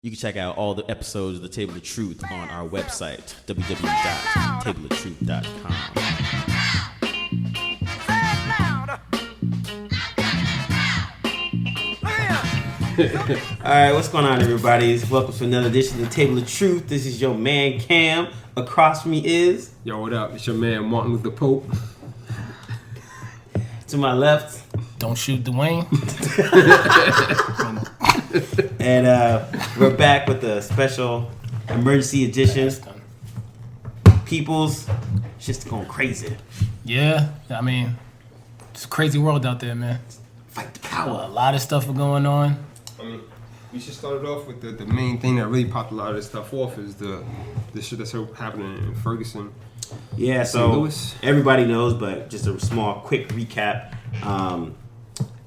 You can check out all the episodes of The Table of Truth on our website, www.tableoftruth.com. All right, what's going on, everybody? Welcome to another edition of The Table of Truth. This is your man, Cam. Across from me is... Yo, what up? It's your man, Martin Luther Pope. To my left... Don't shoot Duane. And we're back with a special emergency edition. People's just going crazy. Yeah, I mean, it's a crazy world out there, man. Fight the power. A lot of stuff going on. I mean, we should start it off with the main thing that really popped a lot of this stuff off is the shit that's happening in Ferguson. Yeah, so everybody knows, but just a small, quick recap.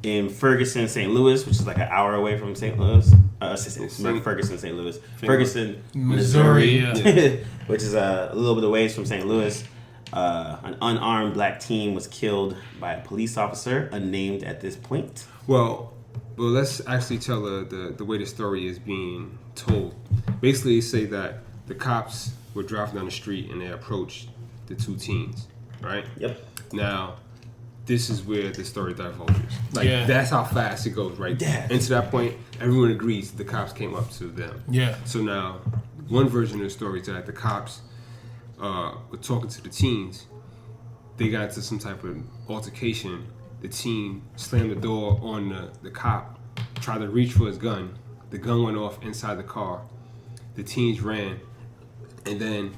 In Ferguson, St. Louis, which is like an hour away from St. Louis. Ferguson, St. Louis. Ferguson, Missouri, yeah. Which is a little bit away from St. Louis. An unarmed black teen was killed by a police officer, unnamed at this point. Well, let's actually tell the way the story is being told. Basically, say that the cops were driving down the street and they approached the two teens, right? Yep. Now, this is where the story divulges. That's how fast it goes, right? Yeah. And to that point, everyone agrees the cops came up to them. Yeah. So now, one version of the story is that the cops were talking to the teens. They got into some type of altercation. The teen slammed the door on the cop, tried to reach for his gun. The gun went off inside the car. The teens ran. And then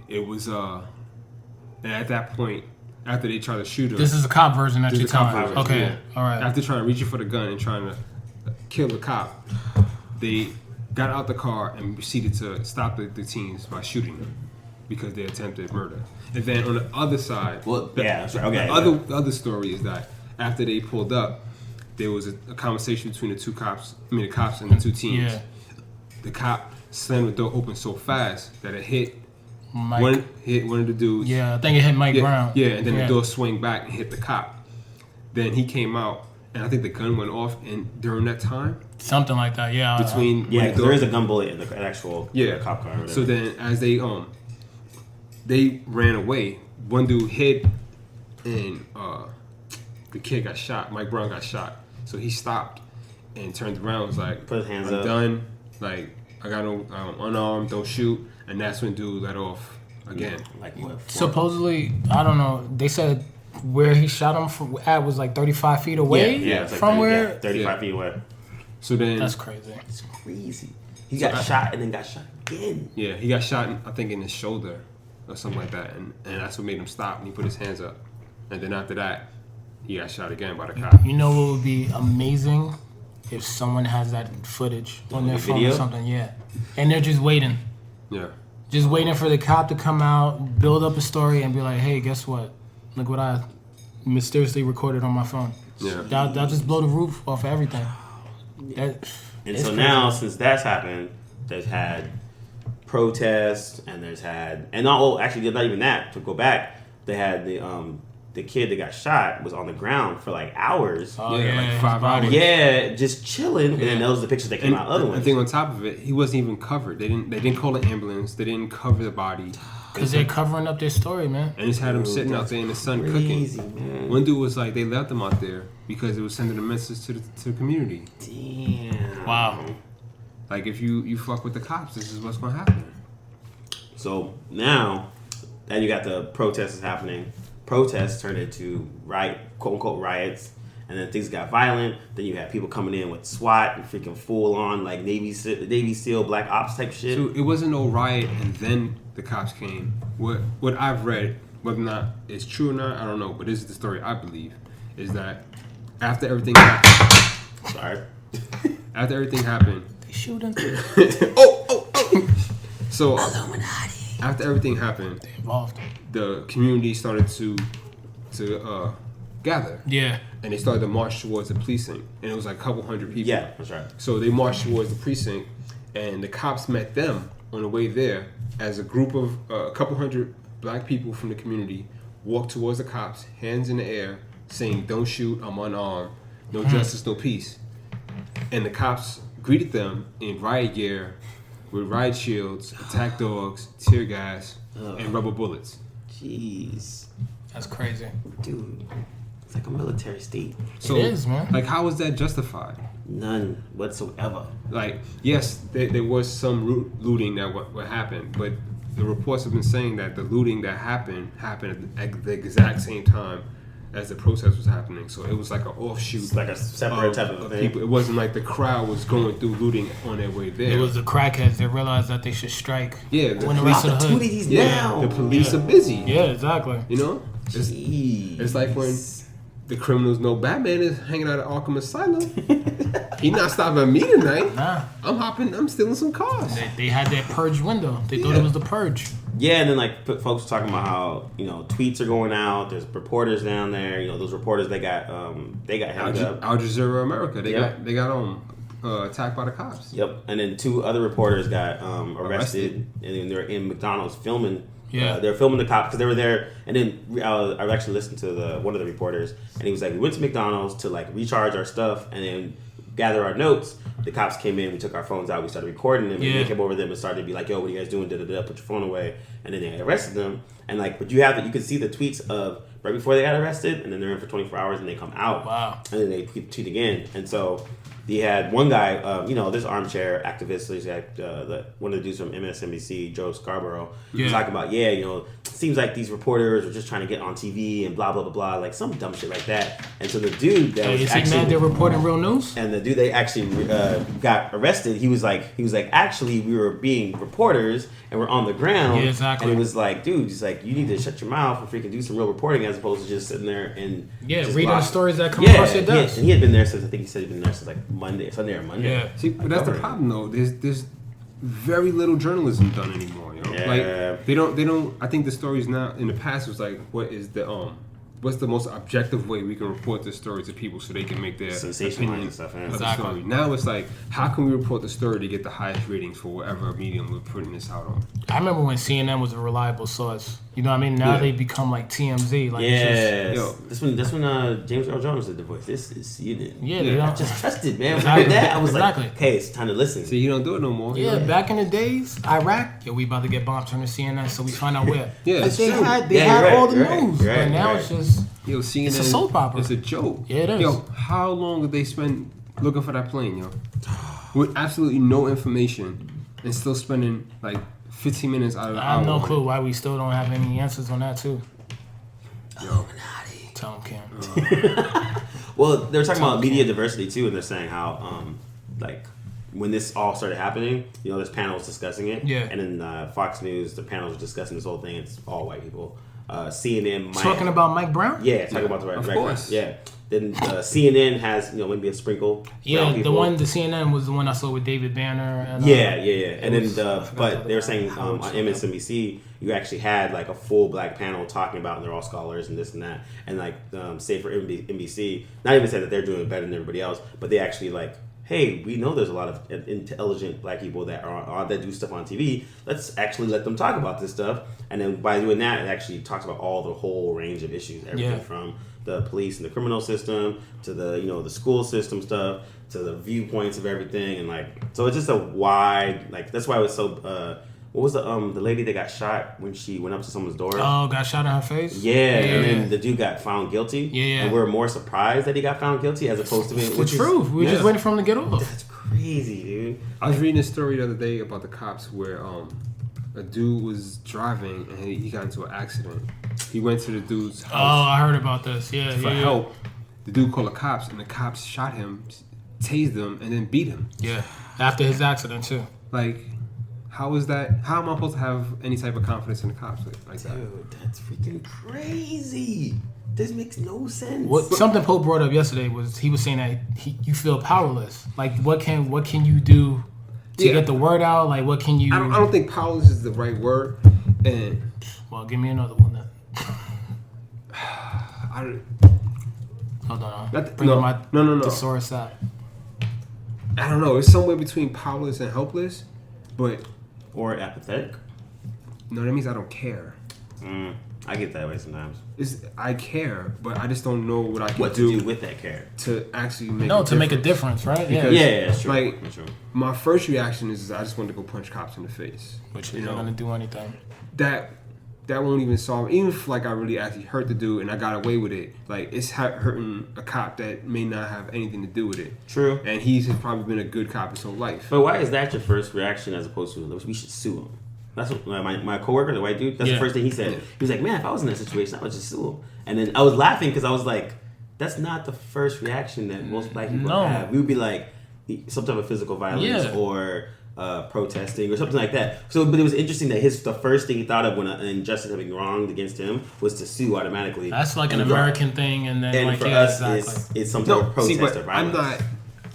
it was, and at that point, after they tried to shoot him. This is a cop version that you're telling. Version, Okay, yeah. all right. After trying to reach for the gun and trying to kill the cop, they got out the car and proceeded to stop the teens by shooting them because they attempted murder. And then on the other side, the other story is that after they pulled up, there was a conversation between the cops and the two teens. Yeah. The cop slammed the door open so fast that it hit Mike. one of the dudes. Yeah, I think it hit Mike Brown. Yeah, and then the door swung back and hit the cop. Then he came out, and I think the gun went off. And during that time, something like that. Yeah. There is a gun bullet in the actual cop car. So then, as they ran away, one dude hid, and the kid got shot. Mike Brown got shot. So he stopped and turned around. Was like, put his hands I'm up. done. Like, I got no unarmed. Don't shoot. And that's when dude let off again. Like what? Supposedly, I don't know. They said where he shot him at was like 35 feet away from where. 35 feet away. So then that's crazy. It's crazy. He got shot and then got shot again. Yeah, he got shot, I think, in his shoulder or something like that, and that's what made him stop. And he put his hands up, and then after that, he got shot again by the cop. You know what would be amazing if someone has that footage on their phone or something? Yeah, and they're just waiting. Yeah. Just waiting for the cop to come out, build up a story, and be like, hey, guess what? Look what I mysteriously recorded on my phone. Yeah. That'll just blow the roof off of everything. And so now, since that's happened, they've had protests, and actually, not even that. To go back, they had the kid that got shot was on the ground for like hours. Oh, like 5 hours. Yeah, just chilling. And then those are the pictures that came out. Other ones. I think on top of it, he wasn't even covered. They didn't call an ambulance. They didn't cover the body. Because they're covering up their story, man. And just had him sitting out there in the sun cooking. Man. One dude was like, they left him out there because it was sending a message to the community. Damn. Wow. Like, if you fuck with the cops, this is what's going to happen. So now that you got the protests happening, protests turned into quote unquote riots, and then things got violent. Then you had people coming in with SWAT and freaking full on like Navy SEAL Black Ops type shit. So it wasn't no riot, and then the cops came. What I've read, whether or not it's true or not, I don't know. But this is the story I believe: is that after everything happened, after everything happened, They shooting. oh. So Illuminati. after everything happened, They involved. the community started to gather. Yeah. And they started to march towards the precinct, and it was like a couple hundred people. Yeah, that's right. So they marched towards the precinct, and the cops met them on the way there as a group of a couple hundred black people from the community walked towards the cops, hands in the air, saying, "Don't shoot, I'm unarmed. No justice, no peace." And the cops greeted them in riot gear with riot shields, attack dogs, tear gas, and rubber bullets. Jeez. That's crazy. Dude, it's like a military state. So, it is, man. Like, how is that justified? None whatsoever. Like, yes, there was some looting that what happened, but the reports have been saying that the looting that happened at the exact same time as the protest was happening. So it was like an offshoot. It's like a separate type of thing. People. It wasn't like the crowd was going through looting on their way there. It was the crackheads that realized that they should strike. Yeah, when the rest of the hood. Opportunities now. The police are busy. Yeah, exactly. You know, it's like when the criminals know Batman is hanging out at Arkham Asylum. He not stopping me tonight. Nah. I'm stealing some cars. They had that purge window. They thought it was the purge. Yeah, and then like folks talking about how tweets are going out. There's reporters down there. Those reporters they got held up. Al Jazeera America. They got attacked by the cops. Yep, and then 2 other reporters got arrested, and then they're in McDonald's filming. Yeah, they're filming the cops because they were there. And then I actually listened to one of the reporters, and he was like, "We went to McDonald's to like recharge our stuff, and then gather our notes." The cops came in, we took our phones out, we started recording them, and they came over them and started to be like, "Yo, what are you guys doing? Da da da, put your phone away." And then they arrested them. And like, but you could see the tweets of right before they got arrested, and then they're in for 24 hours, and they come out. Wow. And then they tweet again, and so. He had one guy, this armchair activist, so he's got one of the dudes from MSNBC, Joe Scarborough, was talking about, it seems like these reporters are just trying to get on TV and blah, blah, blah, blah, like some dumb shit like that. And so the dude that was actually... mad they're reporting real news? And the dude they actually got arrested, he was like, actually, we were being reporters and we're on the ground. Yeah, exactly. And it was like, dude, he's like, you need to shut your mouth and freaking do some real reporting as opposed to just sitting there and... reading the stories that come across your desk. And he had been there since, I think he said he'd been there since like Sunday or Monday. Yeah. See, but that's the problem though. There's very little journalism done anymore. Yeah. Like they don't. I think the stories now in the past was like, what's the most objective way we can report this story to people so they can make their opinion and stuff. Yeah. of the story. Now it's like, how can we report the story to get the highest ratings for whatever medium we're putting this out on? I remember when CNN was a reliable source. You know what I mean? Now they become like TMZ. Like That's when James Earl Jones did the voice. This is CNN. Yeah, they don't just trusted, man. When I heard that, I was like, okay, it's time to listen. See, you don't do it no more. Yeah, back in the days, Iraq, we about to get bombed. Turn to CNN, so we find out where. They had all the news, but now it's just CNN, it's a soap opera. It's a joke. Yeah, it is. Yo, how long did they spend looking for that plane, yo? With absolutely no information and still spending like 15 minutes out of the hour. I have no clue why we still don't have any answers on that too. Illuminati. Tell them, Cam. Well, they're talking about media diversity too, and they're saying how like when this all started happening, there's panels discussing it. Yeah. And then Fox News, the panels are discussing this whole thing. It's all white people. CNN, talking about Mike Brown. Yeah, talking about the right. Of course. Yeah. Then CNN has maybe a sprinkle. Yeah, the CNN was the one I saw with David Banner. And, yeah. And then but they were saying on MSNBC you actually had like a full black panel talking about, and they're all scholars and this and that, and like say for NBC, not even say that they're doing it better than everybody else, but they actually like, hey, we know there's a lot of intelligent black people that are that do stuff on TV. Let's actually let them talk about this stuff. And then by doing that, it actually talks about all the whole range of issues, everything from the police and the criminal system to the the school system stuff to the viewpoints of everything, and like so it's just a wide that's why it was so. What was the lady that got shot when she went up to someone's door? Oh, got shot in her face? Yeah, and then the dude got found guilty. Yeah. And we're more surprised that he got found guilty as opposed to being... The truth. We were just waiting for him to get off. That's crazy, dude. I was reading a story the other day about the cops where a dude was driving and he got into an accident. He went to the dude's house. Oh, I heard about this. Yeah, for help. The dude called the cops, and the cops shot him, tased him, and then beat him. Yeah, after his accident, too. Like... How is that? How am I supposed to have any type of confidence in the cops like that? Dude, that's freaking crazy. This makes no sense. Something Pope brought up yesterday was he was saying that you feel powerless. Like what can you do to get the word out? Like what can you? I don't think powerless is the right word. And well, give me another one then. Hold on. No. Thesaurus out. I don't know. It's somewhere between powerless and helpless, but. Or apathetic. No, that means I don't care. I get that way sometimes. I care, but I just don't know what I can What to do with that care? to actually make make a difference, right? Because, Yeah, that's true. Like, That's true. my first reaction is I just want to go punch cops in the face. Which isn't gonna do anything. That won't even solve. Even if like I really actually hurt the dude and I got away with it, like it's hurting a cop that may not have anything to do with it. True. And he's probably been a good cop his whole life. But why is that your first reaction as opposed to we should sue him? That's what my coworker, the white dude. That's the first thing he said. Yeah. He was like, "Man, if I was in that situation, I would just sue him." And then I was laughing because I was like, "That's not the first reaction that most black people have. We would be like some type of physical violence or protesting or something like that." So, but it was interesting that the first thing he thought of when an injustice had been wronged against him was to sue automatically. That's like an American thing, and then and for us, it's some type of protest or violence.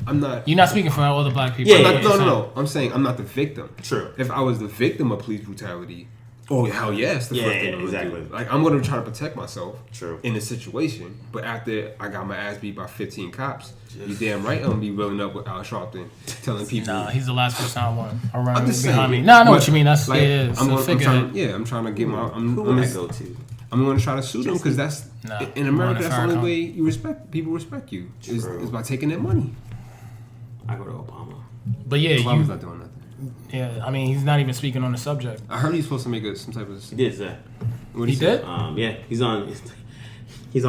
I'm not. You're not speaking for all the black people. Yeah, No. I'm saying I'm not the victim. True. If I was the victim of police brutality, oh hell yes, the first thing I'm gonna do. Like I'm gonna try to protect myself. True. In a situation, but after I got my ass beat by 15 cops, you damn right I'm gonna be rolling up with Al Sharpton, telling people. Nah, he's the last person I want around I'm just behind saying, me. Nah, I know what you mean. That's like, it is. I'm trying to get my. Who would I go to? I'm going to try to sue them because that's in America. That's the only way you people respect you is by taking their money. I go to Obama. But yeah, Obama's not doing nothing. Yeah, I mean, he's not even speaking on the subject. I heard he's supposed to make some type of. He did that. What he did? Yeah, he's on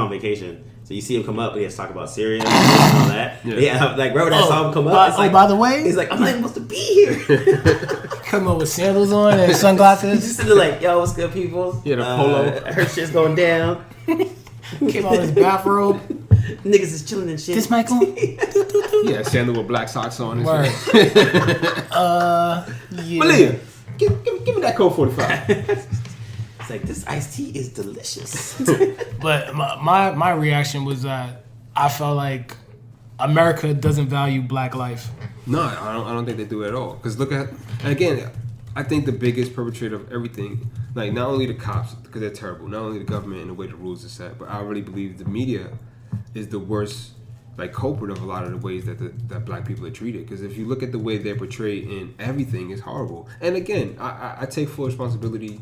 vacation. So you see him come up and he has to talk about Syria and all that. Yeah, like bro, that saw him come up. It's like, by the way, he's like, I'm not even supposed to be here. Come up with sandals on and sunglasses. He's just sitting there like, yo, what's good, people? Yeah, the polo. Her shit's going down. Came out in his bathrobe. Niggas is chilling and shit. This mic on? Yeah, sandal with black socks on. Word. Yeah. Malia, give me that Coke 45. It's like, this iced tea is delicious. But my reaction was that I felt like America doesn't value black life. No, I don't think they do at all. Because look at, and again, I think the biggest perpetrator of everything, like not only the cops, because they're terrible, not only the government and the way the rules are set, but I really believe the media is the worst, like, culprit of a lot of the ways that black people are treated. Because if you look at the way they're portrayed in everything, it's horrible. And again, I take full responsibility.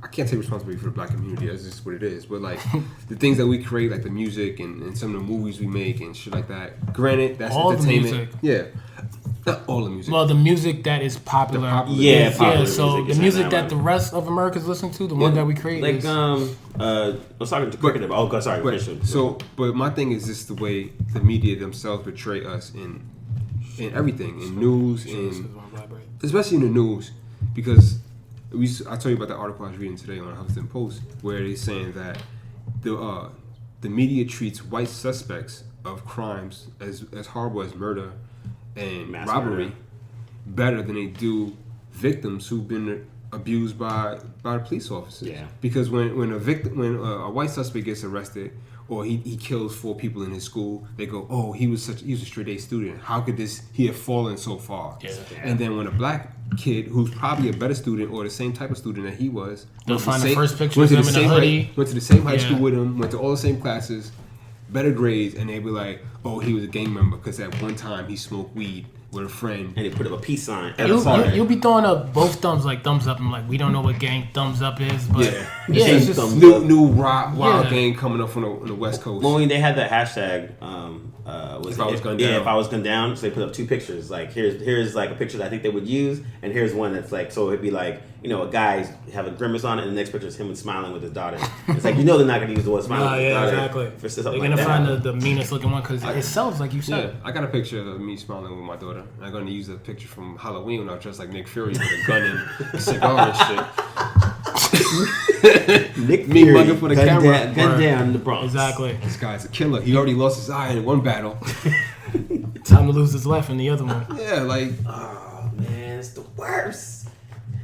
I can't take responsibility for the black community. That's just what it is. But like the things that we create, like the music and some of the movies we make and shit like that. Granted, that's all entertainment. The music. Yeah. Not all the music. Well, the music that is popular. Popular So music the music that the rest of America's listen to, the one that we create. Like, I was talking to cricket about. Oh, sorry. But my thing is just the way the media themselves portray us in everything, in news, especially in the news, because I told you about the article I was reading today on Huffington Post, where they're saying that the media treats white suspects of crimes as horrible as murder and mass robbery murder better than they do victims who've been abused by the police officers. Yeah. Because when a white suspect gets arrested or he kills 4 people in his school, they go, oh, he was a straight A student. How could he have fallen so far? Yeah. And then when a black kid who's probably a better student or the same type of student that he was, they'll find the first picture of him in a hoodie. Went to the same high school with him, went to all the same classes, better grades, and they'd be like, oh, he was a gang member because at one time he smoked weed with a friend. And he put up a peace sign. You'll be throwing up both thumbs, like thumbs up, and like, we don't know what gang thumbs up is, but it's just new wild gang coming up from the West Coast. Well, when they had that hashtag, if I was gunned down, so they put up 2 pictures. Like here's like a picture that I think they would use, and here's one that's like, so it'd be like, a guy have a grimace on it, and the next picture is him smiling with his daughter. It's like, they're not going to use the one smiling with his daughter. Exactly. They're going to find the meanest looking one because it sells, like you said. Yeah, I got a picture of me smiling with my daughter. I'm going to use a picture from Halloween when I was dressed like Nick Fury with a gun and a cigar and shit. Nick me mugging for the camera. Gun down in the Bronx. Exactly. This guy's a killer. He already lost his eye in one battle. Time to lose his left in the other one. Yeah, like... Oh, man, it's the worst.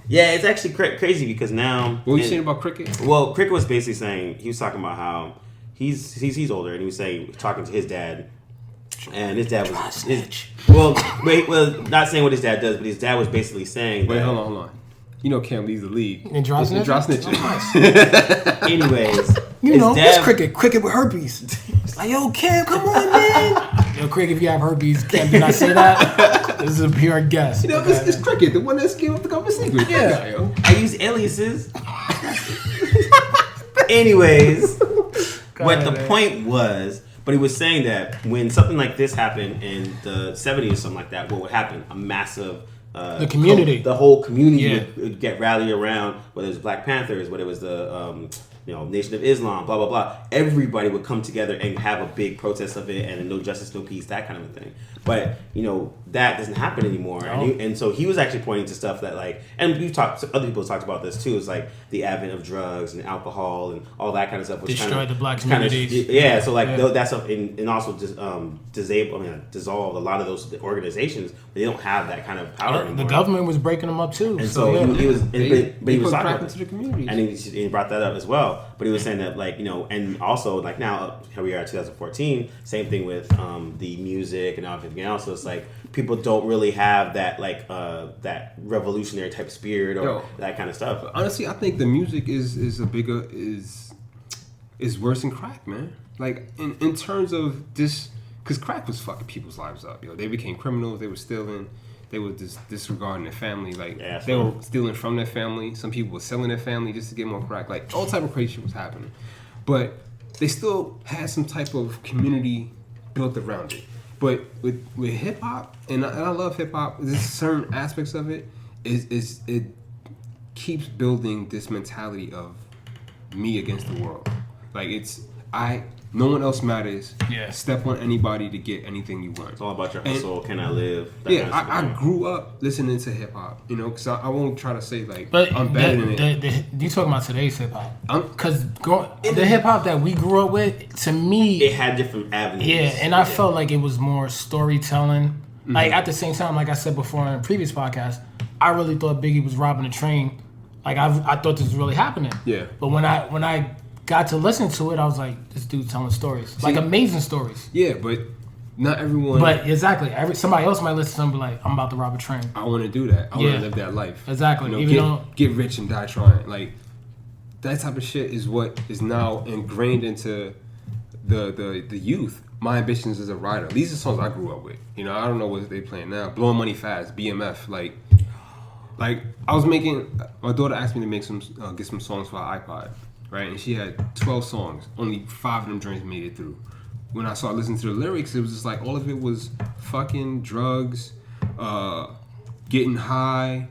Yeah, it's actually crazy because now... What were you saying about Cricket? Well, Cricket was basically saying... He was talking about how he's older, and he was saying... Talking to his dad... And his dad was... not saying what his dad does, but his dad was basically saying... Wait, hold on. Cam leaves the league. And draw snitching? Anyways... it's Cricket with herpes. It's like, yo, Cam, come on, man. Yo, Cricket, if you have herpes, Cam, did I say that? This is a pure guess. It's Cricket, the one that gave up the government secret. Yeah. I use aliases. anyways, Go what ahead, the man. point was, but he was saying that when something like this happened in the 70s or something like that, what would happen? A massive The community. the whole community Yeah. would get rallied around, whether it was Black Panthers, whether it was the Nation of Islam, blah blah blah. Everybody would come together and have a big protest of it, and no justice, no peace, that kind of a thing. But that doesn't happen anymore, No. and so he was actually pointing to stuff that and we've talked. Other people talked about this too. It's like the advent of drugs and alcohol and all that kind of stuff, which Destroyed the black kind of communities. yeah. So like Yeah. that stuff, and also just dissolved a lot of those organizations. They don't have that kind of power anymore. The government was breaking them up too. And so so he was, but he was put talking crack about into the communities. and he brought that up as well. But he was saying that and also like now here we are, 2014. Same thing with the music and everything else. So it's like people don't really have that that revolutionary type spirit or that kind of stuff. Honestly, I think the music is worse than crack, man. Like in terms of this, because crack was fucking people's lives up. They became criminals. They were stealing. They were disregarding their family. Like they were stealing from their family. Some people were selling their family just to get more crack. Like all type of crazy shit was happening, but they still had some type of community built around it. But with hip hop, and I love hip hop. There's certain aspects of it it keeps building this mentality of me against the world. Like no one else matters. Yeah. Step on anybody to get anything you want. It's all about your hustle. Can I live? That Yeah, kind of I stuff. grew up listening to hip hop, because I won't try to say like But I'm better than it. you talking about today's hip hop? I'm- Because the hip hop that we grew up with, to me, It had different avenues. yeah, and I felt like it was more storytelling. Like at the same time, like I said before in a previous podcast, I really thought Biggie was robbing a train. Like I thought this was really happening. Yeah. But when I got to listen to it, I was like, this dude's telling stories, like amazing stories. Yeah, but not everyone. But exactly, somebody else might listen to them and be like, I'm about to rob a train. I want to do that. I want Yeah. to live that life. Exactly. Even though get rich and die trying. Like that type of shit is what is now ingrained into the youth. My ambitions as a writer. These are songs I grew up with. I don't know what they playing now. Blowing Money Fast, BMF. Like I was making. My daughter asked me to make get some songs for her iPod, right? And she had 12 songs. Only 5 of them joints made it through. When I started listening to the lyrics, it was just like all of it was fucking drugs, getting high,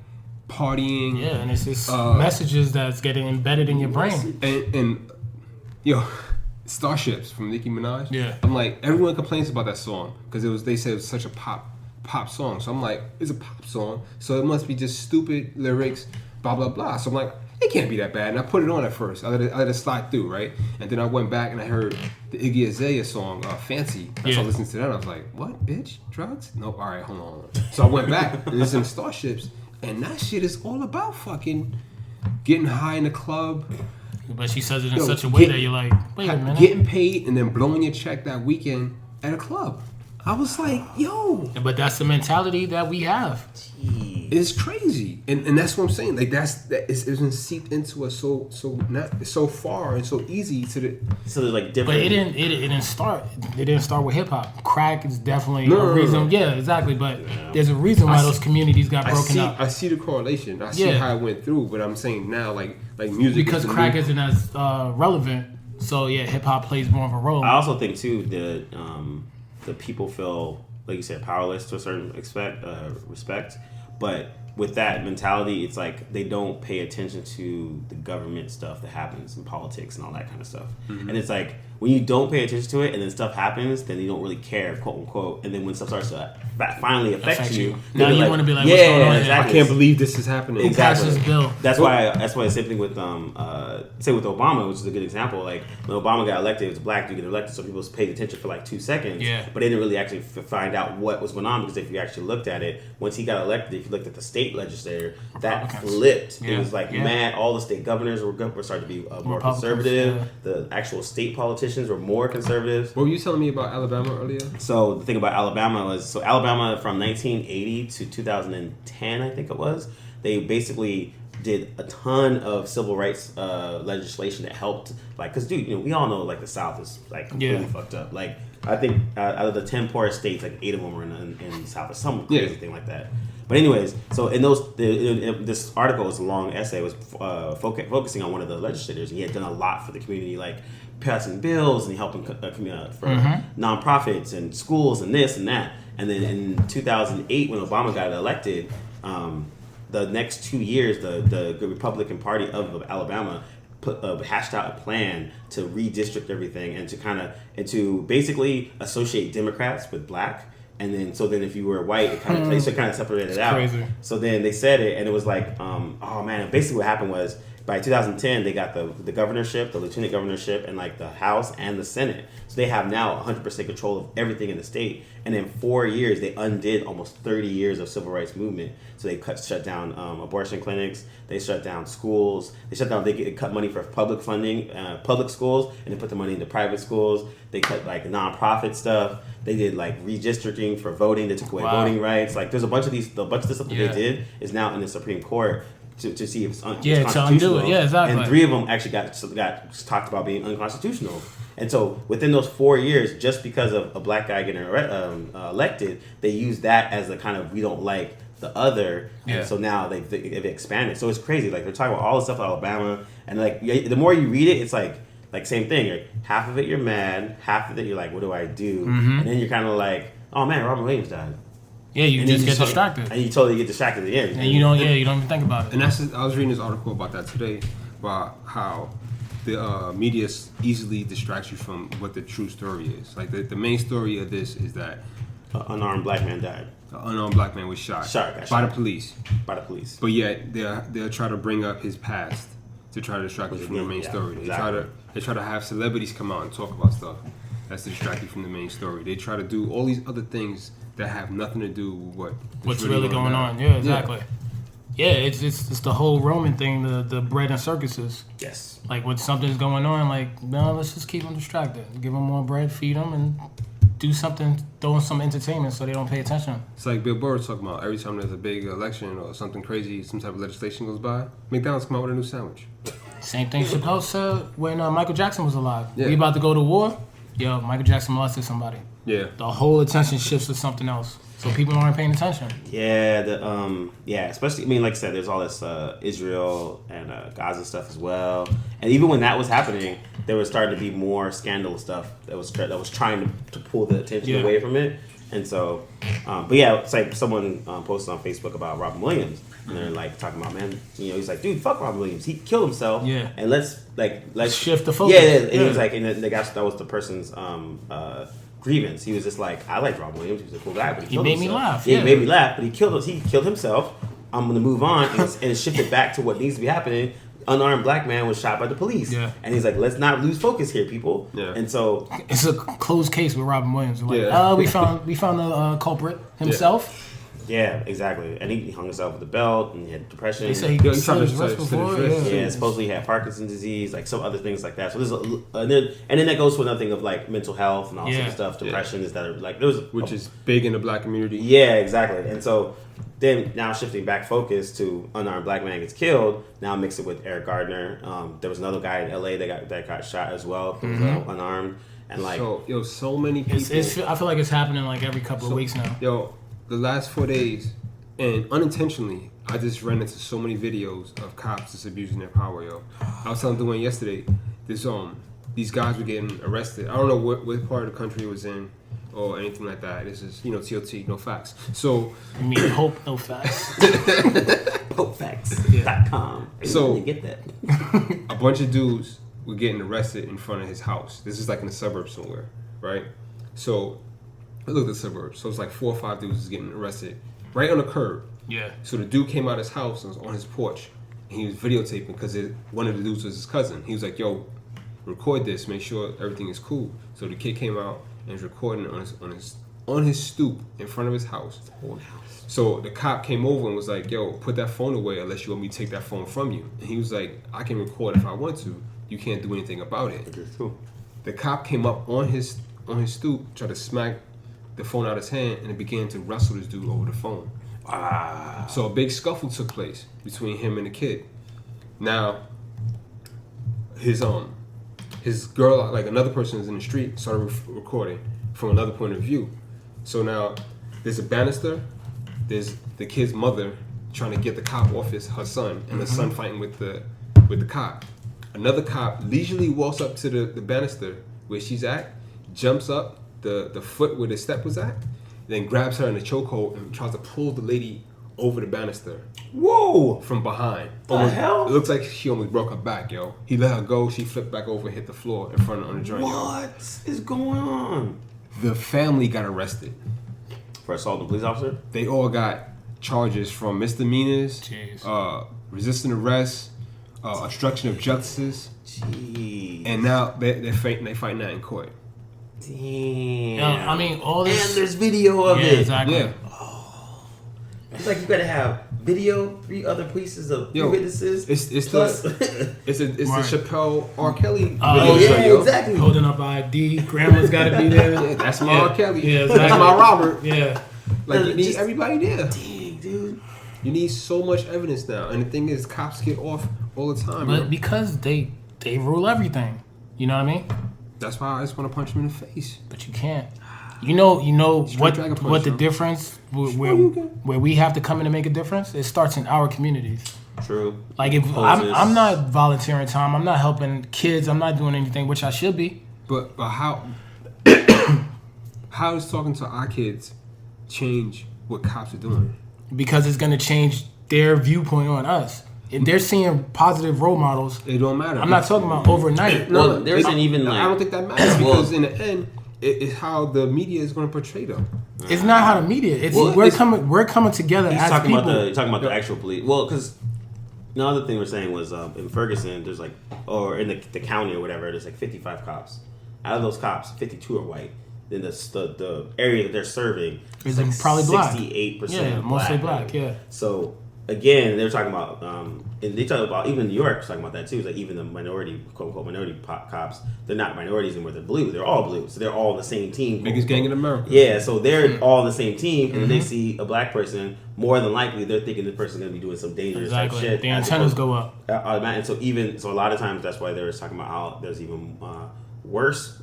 partying. yeah, and it's just messages that's getting embedded in your brain. And Starships from Nicki Minaj. Yeah. I'm like, everyone complains about that song because they said it was such a pop song. So I'm like, it's a pop song, so it must be just stupid lyrics, blah blah blah. So I'm like, it can't be that bad. And I put it on at first. I let it slide through, right? And then I went back and I heard the Iggy Azalea song, Fancy. I started listening to that and I was like, what, bitch? Drugs? Nope. All right, hold on. So I went back and listened to Starships, and that shit is all about fucking getting high in the club. But she says it in such a way that you're like, wait a minute. Getting paid and then blowing your check that weekend at a club. I was like, yo. But that's the mentality that we have. It's crazy. And that's what I'm saying. Like it's been seeped into us so far and so easy to the. So there's like different. But it didn't start. It didn't start with hip hop. Crack is definitely No, a reason. no. Yeah, exactly. But there's a reason why those communities got broken up. I see the correlation. I see how it went through. But I'm saying now, like music Because crack isn't as relevant. So yeah, hip hop plays more of a role. I also think too the people feel, like you said, powerless to a certain respect. But with that mentality, it's like they don't pay attention to the government stuff that happens in politics and all that kind of stuff. Mm-hmm. And it's like when you don't pay attention to it and then stuff happens, then you don't really care, quote unquote. And then when stuff starts to finally affect you, now then you you're want to be like, yeah, what's going on here? exactly. I can't believe this is happening. Exactly. Who passed this bill? That's why the same thing with say with Obama, which is a good example. Like when Obama got elected, it was a black dude get elected, so people paid attention for like 2 seconds. Yeah. But they didn't really actually find out what was going on, because if you actually looked at it, once he got elected, if you looked at the state legislature, that flipped. Yeah. It was like mad. All the state governors were starting to be more Republicans, conservative. yeah. The actual state politicians were more conservative. What were you telling me about Alabama earlier? So the thing about Alabama was, Alabama from 1980 to 2010, I think it was, they basically did a ton of civil rights legislation that helped, like, because dude, we all know like the South is like really fucked up. Like I think out of the 10 poorest states, like 8 of them were in the South or some crazy thing like that. But anyways, so in this article was a long essay, was focusing on one of the legislators, and he had done a lot for the community, like passing bills and helping for nonprofits and schools and this and that. And then in 2008, when Obama got elected, the next 2 years, the Republican Party of Alabama hashed out a plan to redistrict everything and to basically associate Democrats with black. And then, if you were white, it kind of separated it out. Crazy. So then they said it, and it was like, oh man! Basically, what happened was by 2010 they got the governorship, the lieutenant governorship, and like the House and the Senate. So they have now 100% control of everything in the state. And in 4 years, they undid almost 30 years of civil rights movement. So they shut down abortion clinics. They shut down schools. They cut money for public funding, public schools, and they put the money into private schools. They cut like nonprofit stuff. They did like redistricting for voting. They took away voting rights. Like there's a bunch of this stuff that they did is now in the Supreme Court to see if it's unconstitutional. To undo it. Yeah, exactly. And 3 of them actually got talked about being unconstitutional. And so within those 4 years, just because of a black guy getting elected, they used that as a kind of we don't like the other. And so now they've expanded. So it's crazy. Like they're talking about all the stuff in Alabama, and like the more you read it, it's like same thing. Like, half of it you're mad, half of it you're like, what do I do? And then you're kind of like, oh man, Robin Williams died. Yeah, you just get distracted. And you totally get distracted at the end. And you don't even think about it. And I was reading this article about that today, about how the media easily distracts you from what the true story is. Like the main story of this is that an unarmed black man died. An unarmed black man was shot by the police. But yet they'll try to bring up his past to try to distract you from the main story. They try to have celebrities come out and talk about stuff that's distracted from the main story. They try to do all these other things that have nothing to do with what's really going on. Yeah, exactly. Yeah, it's the whole Roman thing, the bread and circuses. Yes. Like when something's going on, like, no, let's just keep them distracted. Give them more bread, feed them, and do something, throw in some entertainment so they don't pay attention. It's like Bill Burr was talking about every time there's a big election or something crazy, some type of legislation goes by, McDonald's come out with a new sandwich. Same thing Chappelle said when Michael Jackson was alive. Yeah. We about to go to war. Yo, Michael Jackson molested somebody. Yeah. The whole attention shifts to something else. So people aren't paying attention. Yeah, especially, I mean, like I said, there's all this Israel and Gaza stuff as well. And even when that was happening, there was starting to be more scandalous stuff that was trying to pull the attention away from it. And so, but yeah, it's like someone posted on Facebook about Robin Williams, and they're like talking about, man, he's like, dude, fuck Robin Williams, he killed himself. Yeah. And let's shift the focus. Yeah, and he was like, and the guy, that was the person's grievance. He was just like, I liked Robin Williams, he was a cool guy, but he made me laugh. Yeah, he made me laugh, but he killed himself. I'm gonna move on, and shift it back to what needs to be happening. Unarmed black man was shot by the police. Yeah. And he's like, let's not lose focus here, people. Yeah. And so it's a closed case with Robin Williams. Like, we found the culprit himself. Yeah, exactly. And he hung himself with a belt, and he had depression. They say he cut his wrist before. Yeah, supposedly he had Parkinson's disease, like some other things like that. So there's and then that goes to another thing of like mental health and all sorts of stuff. Depression is that like which is big in the black community. Yeah, exactly. And so then now shifting back focus to unarmed black man gets killed. Now mix it with Eric Gardner. There was another guy in LA that got shot as well. Who was unarmed. And like so many people. I feel like it's happening like every couple of weeks now. The last 4 days, and unintentionally, I just ran into so many videos of cops just abusing their power, I was telling Duane yesterday, these guys were getting arrested. I don't know what part of the country it was in or anything like that. This is, TOT, no facts. So you mean hope, no facts? Hopefacts.com. So you get that. A bunch of dudes were getting arrested in front of his house. This is like in the suburbs somewhere, right? So I looked at the suburbs. So it's like 4 or 5 dudes getting arrested right on the curb. Yeah. So the dude came out of his house and was on his porch. And he was videotaping because one of the dudes was his cousin. He was like, yo, record this. Make sure everything is cool. So the kid came out and was recording on his stoop in front of his house. So the cop came over and was like, yo, put that phone away unless you want me to take that phone from you. And he was like, I can record if I want to. You can't do anything about it. The cop came up on his stoop, tried to smack the phone out of his hand, and it began to wrestle this dude over the phone. Wow. So a big scuffle took place between him and the kid. Now, his girl, like another person is in the street, started recording from another point of view. So now there's a banister there's the kid's mother trying to get the cop off her son, and the son fighting with the cop. Another cop leisurely walks up to the banister where she's at, jumps up the foot where the step was at, then grabs her in a chokehold and tries to pull the lady over the banister. Whoa! From behind. The hell? It looks like she almost broke her back, yo. He let her go. She flipped back over, hit the floor in front of on the joint. What is going on? The family got arrested For assaulting a police officer? They all got charges from misdemeanors, Jeez. resisting arrest, obstruction of justice, Jeez. and now they fighting that in court. Damn. I mean, all this. And there's video of it. Exactly. Yeah. It's like you gotta have video, 3 other pieces of witnesses. It's plus. the Right. Chappelle R. Kelly video. Oh, yeah, yo. exactly. Holding up ID. Grandma's got to be there. Yeah, that's my R. Kelly. Yeah, exactly. That's my Robert. Yeah. Like you need Just- everybody there. Dang, dude. You need so much evidence now, and the thing is, cops get off all the time. But yo. because they rule everything. You know what I mean? That's why I just want to punch him in the face. But you can't. You know Straight dragon punch, what the yo. difference you can. where we have to come in and make a difference? It starts in our communities. True. Like if Poses. I'm not volunteering time, I'm not helping kids, I'm not doing anything, which I should be. But how how does talking to our kids change what cops are doing? Because it's gonna change their viewpoint on us. If they're seeing positive role models, It don't matter. I'm not talking about overnight. Well, there isn't even like. I don't think that matters Well- because in the end, it's how the media is going to portray them. It's not how the media. It's Well, we're it's- we're coming together He's as talking people. about the actual police. Well, because the other thing we're saying was in Ferguson, there's like, or in the county or whatever, there's like 55 cops. Out of those cops, 52 are white. Then the area that they're serving Is like probably black. 68% Yeah, mostly black, yeah. So again, they're talking about, and they talk about even New York was talking about that too. It's like even the minority, quote unquote, minority cops, they're not minorities anymore. They're blue. They're all blue. So they're all on the same team. Biggest gang in America. Yeah, so they're all on the same team, and if they see a black person, more than likely they're thinking this person's gonna be doing some dangerous type Exactly. shit. The as antennas opposed- go up. And so a lot of times that's why they were talking about how there's even worse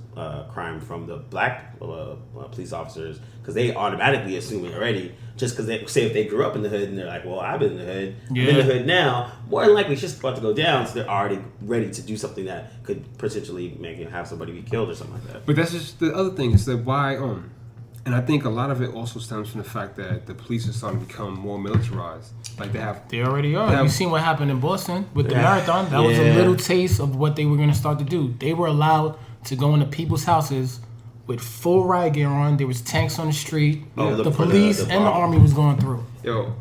crime from the black police officers because they automatically assume it already just because they say if they grew up in the hood and they're like, well, I've been in the hood, I'm in the hood now, more than likely it's just about to go down, so they're already ready to do something that could potentially make have somebody be killed or something like that. But that's just the other thing is that why, and I think a lot of it also stems from the fact that the police are starting to become more militarized. Like They already are. Yeah. You seen what happened in Boston with the marathon? That was a Yeah. little taste of what they were going to start to do. They were allowed to go into people's houses with full riot gear on. There was tanks on the street. Oh, the for police the and the bomb. army was going through. yo,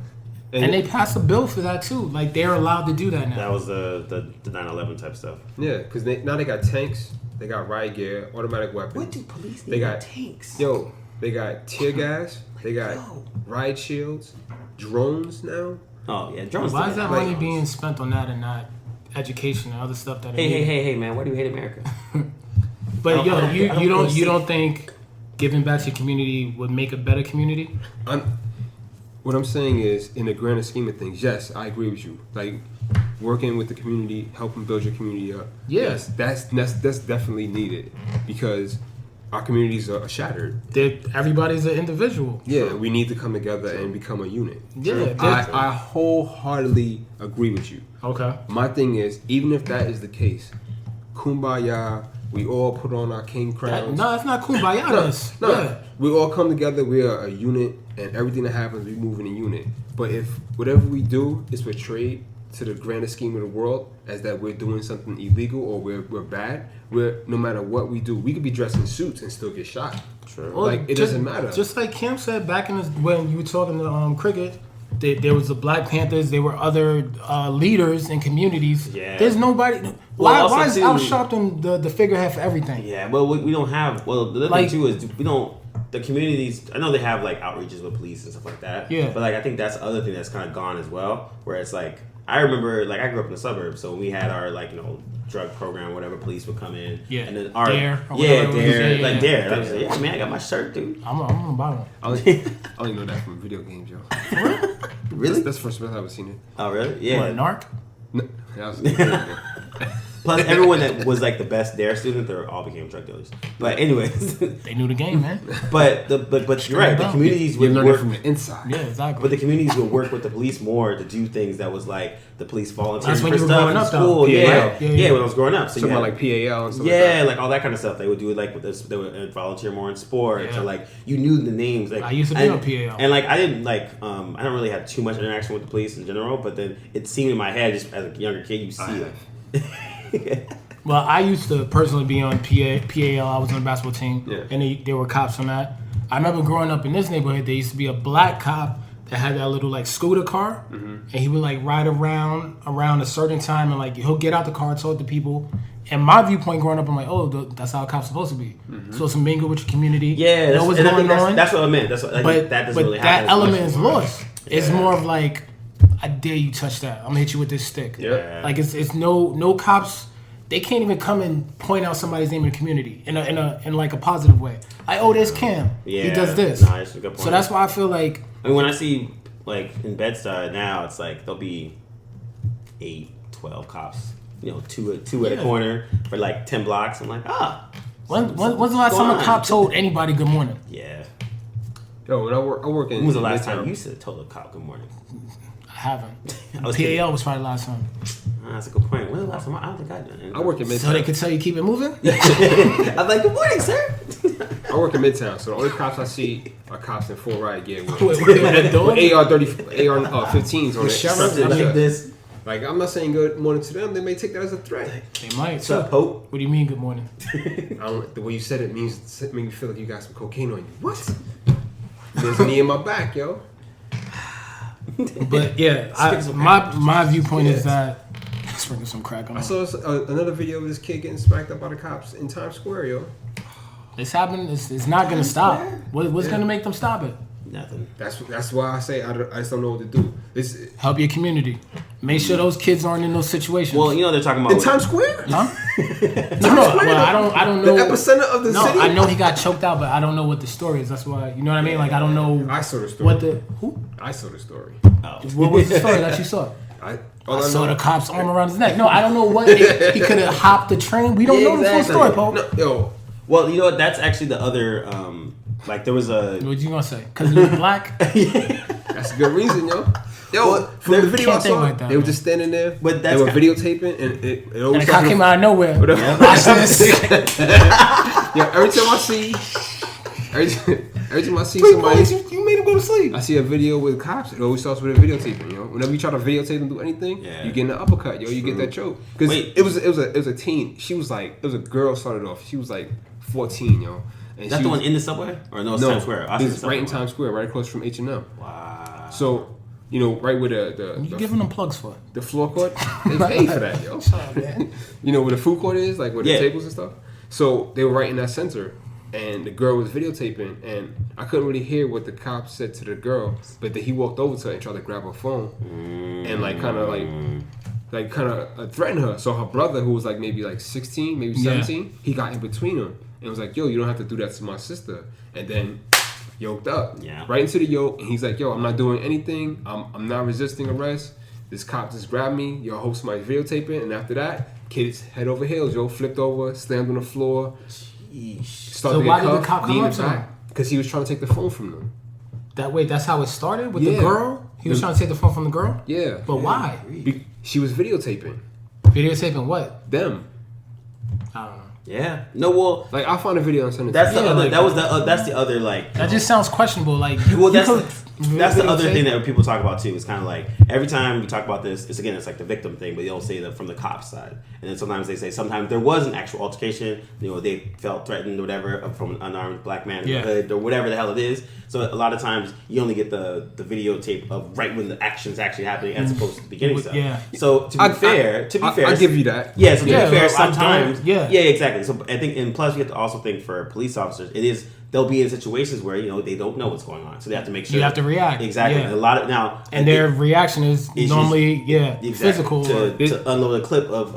And they passed a bill for that too. Like they're allowed to do that now. That was the 9/11 type stuff. yeah, because now they got tanks, they got riot gear, automatic weapons. What do police need They got tanks? Yo, they got tear gas, they got Yo. riot shields, drones now. Oh yeah, drones. Why do is that Like- money being spent on that and not education and other stuff that? Hey, man! Why do you hate America? But yo, I don't you wanna see- don't think giving back to your community would make a better community? What I'm saying is, in the grander scheme of things, yes, I agree with you. Like working with the community, helping build your community up. Yeah. Yes, that's definitely needed because our communities are shattered. Everybody's an individual. Yeah, we need to come together and become a unit. Yeah, I wholeheartedly agree with you. Okay. My thing is, even if that is the case, kumbaya, we all put on our king crowns. No, it's not kumbaya. That's No, yeah. we all come together. We are a unit, and everything that happens, we move in a unit. But if whatever we do is portrayed to the grander scheme of the world as that we're doing something illegal or we're bad, no matter what we do, we could be dressed in suits and still get shot. Sure. Well, Like, it doesn't matter. Just like Kim said back in when you were talking to cricket, there was the Black Panthers. There were other leaders in communities. Yeah. There's nobody. Well, Why also, is too- Al Sharpton the figurehead for everything? Yeah, well, we don't have. Well, the other Like- thing too is we don't. The communities. I know they have like outreaches with police and stuff like that. Yeah. But like I think that's the other thing that's kind of gone as well. Where it's like I remember like I grew up in the suburbs, so when we had our like drug program, whatever, police would come in. Yeah. And then our Dare or yeah, whatever it was. dare, Yeah, like yeah. dare. I was like, yeah, man, I got my shirt, dude. I'm gonna buy one. I only know that from video games, yo. Really? That's the first time I've ever seen it. Oh, really? Yeah. What, narc? No, that was Plus, everyone that was like the best Dare student, they all became drug dealers. But anyways, They knew the game, man. but you're right. The communities You would learn work it from the inside. Yeah, exactly. But the communities would work with the police more to do things that was like the police volunteering That's when for you were stuff growing in up, though. school. PAL. Yeah, when I was growing up. So Something you had, like PAL and stuff yeah, like that. like all that kind of stuff. They would do it like with this. They would volunteer more in sports, Yeah. or like you knew the names. Like I used to be on PAL. and like I didn't like I don't really have too much interaction with the police in general. But then it seemed in my head, just as a younger kid, you see it. Well, I used to personally be on PAL. I was on the basketball team, Yeah. and there were cops on that. I remember growing up in this neighborhood, there used to be a black cop that had that little like scooter car, and he would like ride around a certain time, and like he'll get out the car, talk to people. And my viewpoint growing up, I'm like, oh, that's how a cop's supposed to be. So to mingle with your community, Yeah, know what's going on. That's what I meant. That's what, like, that doesn't really happen. That as much element is anymore. lost. It's more of like, I dare you touch that. I'm gonna hit you with this stick. Yeah. Like it's no cops. They can't even come and point out somebody's name in the community in like a positive way. Like, oh, there's Cam. Yeah, He does this. Nah, that's a good point. So that's why I feel like I mean, when I see like in Bed-Stuy now, it's like there'll be 8, 12 cops. You know, two at a corner for like 10 blocks. I'm like, when's the last time a cop told anybody good morning? yeah. Yo, when I work in. When was the last Midtown. time you said told a cop good morning? I haven't. I was PAL was probably the last time. That's a good point. When was the last time? I don't think I did. I work in Midtown. So they could tell you keep it moving? I'm like, good morning, sir. I work in Midtown, so the only cops I see are cops in full riot gear with With a dog? AR-15s on it. Sheriff? Like this. Like, I'm not saying good morning to them. They may take that as a threat. They might. What's up, Pope? What do you mean good morning? The way you said it made me feel like you got some cocaine on you. What? There's a knee in my back, yo. But yeah, my viewpoint is that sprinkle some crack on I it. saw another video of this kid getting smacked up by the cops in Times Square, yo. It's happening. It's not gonna stop. What's gonna make them stop it? Nothing. That's why I say I just don't know what to do. This Help your community. Make sure those kids aren't in those situations. Well, you know they're talking about in Times Square? Huh? No. Well, I don't The know. epicenter of the No, city? I know he got choked out, but I don't know what the story is. That's why, you know what I mean? Like I don't know I saw the story. what the who. I saw the story. What was the story that you saw? I Saw the cop's arm around his neck. No, I don't know what he could have hopped the train. We don't know the full story, Pope. No, yo, Well, you know what? That's actually the other. Like there was a. What you gonna say? Because he was black? that's a good reason, yo. Yo, Well, from the video I can't think saw, like that, they were man. just standing there. But they that's were videotaping, and it And always the cop came out of nowhere. Whatever. Watch this. Yeah, every time I see somebody, You made him go to sleep. I see a video with cops. It always starts with a videotaping, yo. Whenever you try to videotape and do anything, you get an uppercut, yo. You get that choke. Because Wait. it was a teen. She was like, it was a girl started off. She was like 14, yo. And Is that she the was- one in the subway or no? It's No, Times Square. I this see is the right in subway. Times Square, right across from H&M. Wow. So, you know, right where You the giving them plugs for? the floor court, they paid for that, yo. You know where the food court is, like where the Yeah. tables and stuff. So they were right in that center, and the girl was videotaping, and I couldn't really hear what the cop said to the girl, but then he walked over to her and tried to grab her phone, and like kind of threatened her. So her brother, who was like maybe like 16, maybe 17, he got in between them and was like, "Yo, you don't have to do that to my sister," and then yoked up, right into the yoke, and he's like, "Yo, I'm not doing anything. I'm not resisting arrest. This cop just grabbed me. Yo, I hope somebody's videotaping." And after that, kids head over heels. Yo, flipped over, slammed on the floor. So why did the cop come up to him? Because he was trying to take the phone from them. That's how it started with Yeah. the girl. He was trying to take the phone from the girl. Yeah, But why? she was videotaping Videotaping what? them. I don't know. Yeah. No. Well, Like, I'll find a video and send it. that's to the you. other. like- That was the. That's the other like. That just sounds questionable. Like, Well, that's could that's the other videotape- thing that people talk about too. It's kind of like every time we talk about this, it's like the victim thing, but they don't say that from the cop's side. And then sometimes they say sometimes there was an actual altercation. You know, they felt threatened or whatever from an unarmed black man in the hood or whatever the hell it is. So a lot of times you only get the videotape of right when the action's actually happening as opposed to the beginning stuff. Yeah. So to be fair, I'll give you that. Yeah, so to be fair, well, I sometimes, don't- yeah. exactly. So I think, and plus, you have to also think for police officers, they'll be in situations where they don't know what's going on, so they have to make sure You have to react. exactly. Yeah. A lot of now, And their reaction is normally physical. to unload a clip of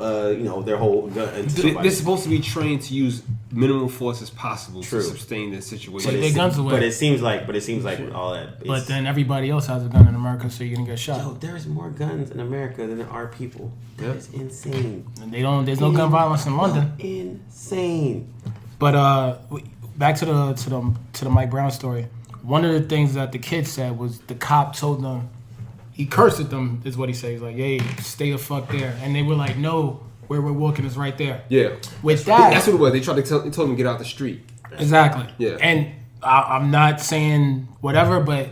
their whole gun. And stuff like They're supposed to be trained to use minimum force as possible True. to sustain this situation. Take their guns away. But it seems like with all that. But then everybody else has a gun in America, so you're gonna get shot. Yo, there's more guns in America than there are people. That is insane. And they don't. There's no gun violence in London. Insane. But back to the Mike Brown story. One of the things that the kid said was the cop told them, he cursed at them, is what he said. He's like, "Hey, stay the fuck there," and they were like, "No, where we're walking is right there." Yeah. With that, That's what it was. They told him to get out the street. exactly. Yeah. And I'm not saying whatever, but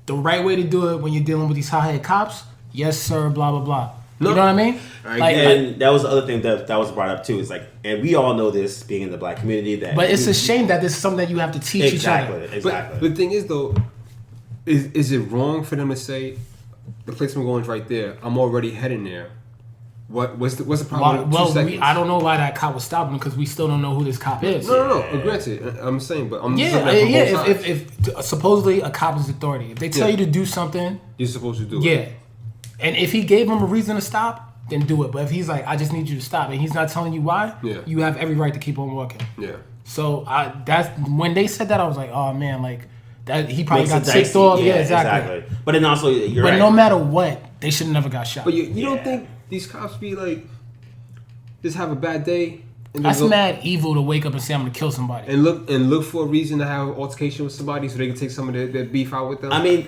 the right way to do it when you're dealing with these hot-headed cops, yes sir, blah blah blah. No. You know what I mean? And that was the other thing that was brought up too. Is like, and we all know this, being in the black community, that. But it's a shame that this is something that you have to teach each other. Exactly. But the thing is, though, is it wrong for them to say the place I'm going is right there? I'm already heading there. What's the problem? Well, with 2 seconds? I don't know why that cop was stopping because we still don't know who this cop is. No. Granted, I'm saying, but I'm just Yeah, looking at it from both sides. if supposedly a cop is authority, if they tell you to do something, You're supposed to do it. yeah, and if he gave him a reason to stop, then do it. But if he's like, I just need you to stop, and he's not telling you why, Yeah. you have every right to keep on walking. Yeah. So that's when they said that, I was like, oh man, like that he probably Makes got it ticked dicey. off. Yeah, Yeah, exactly. But then also, you're But right. no matter what, they should have never got shot. But you don't think these cops be like, just have a bad day and That's go, mad evil to wake up and say I'm gonna kill somebody. and look for a reason to have an altercation with somebody so they can take some of their beef out with them. I mean,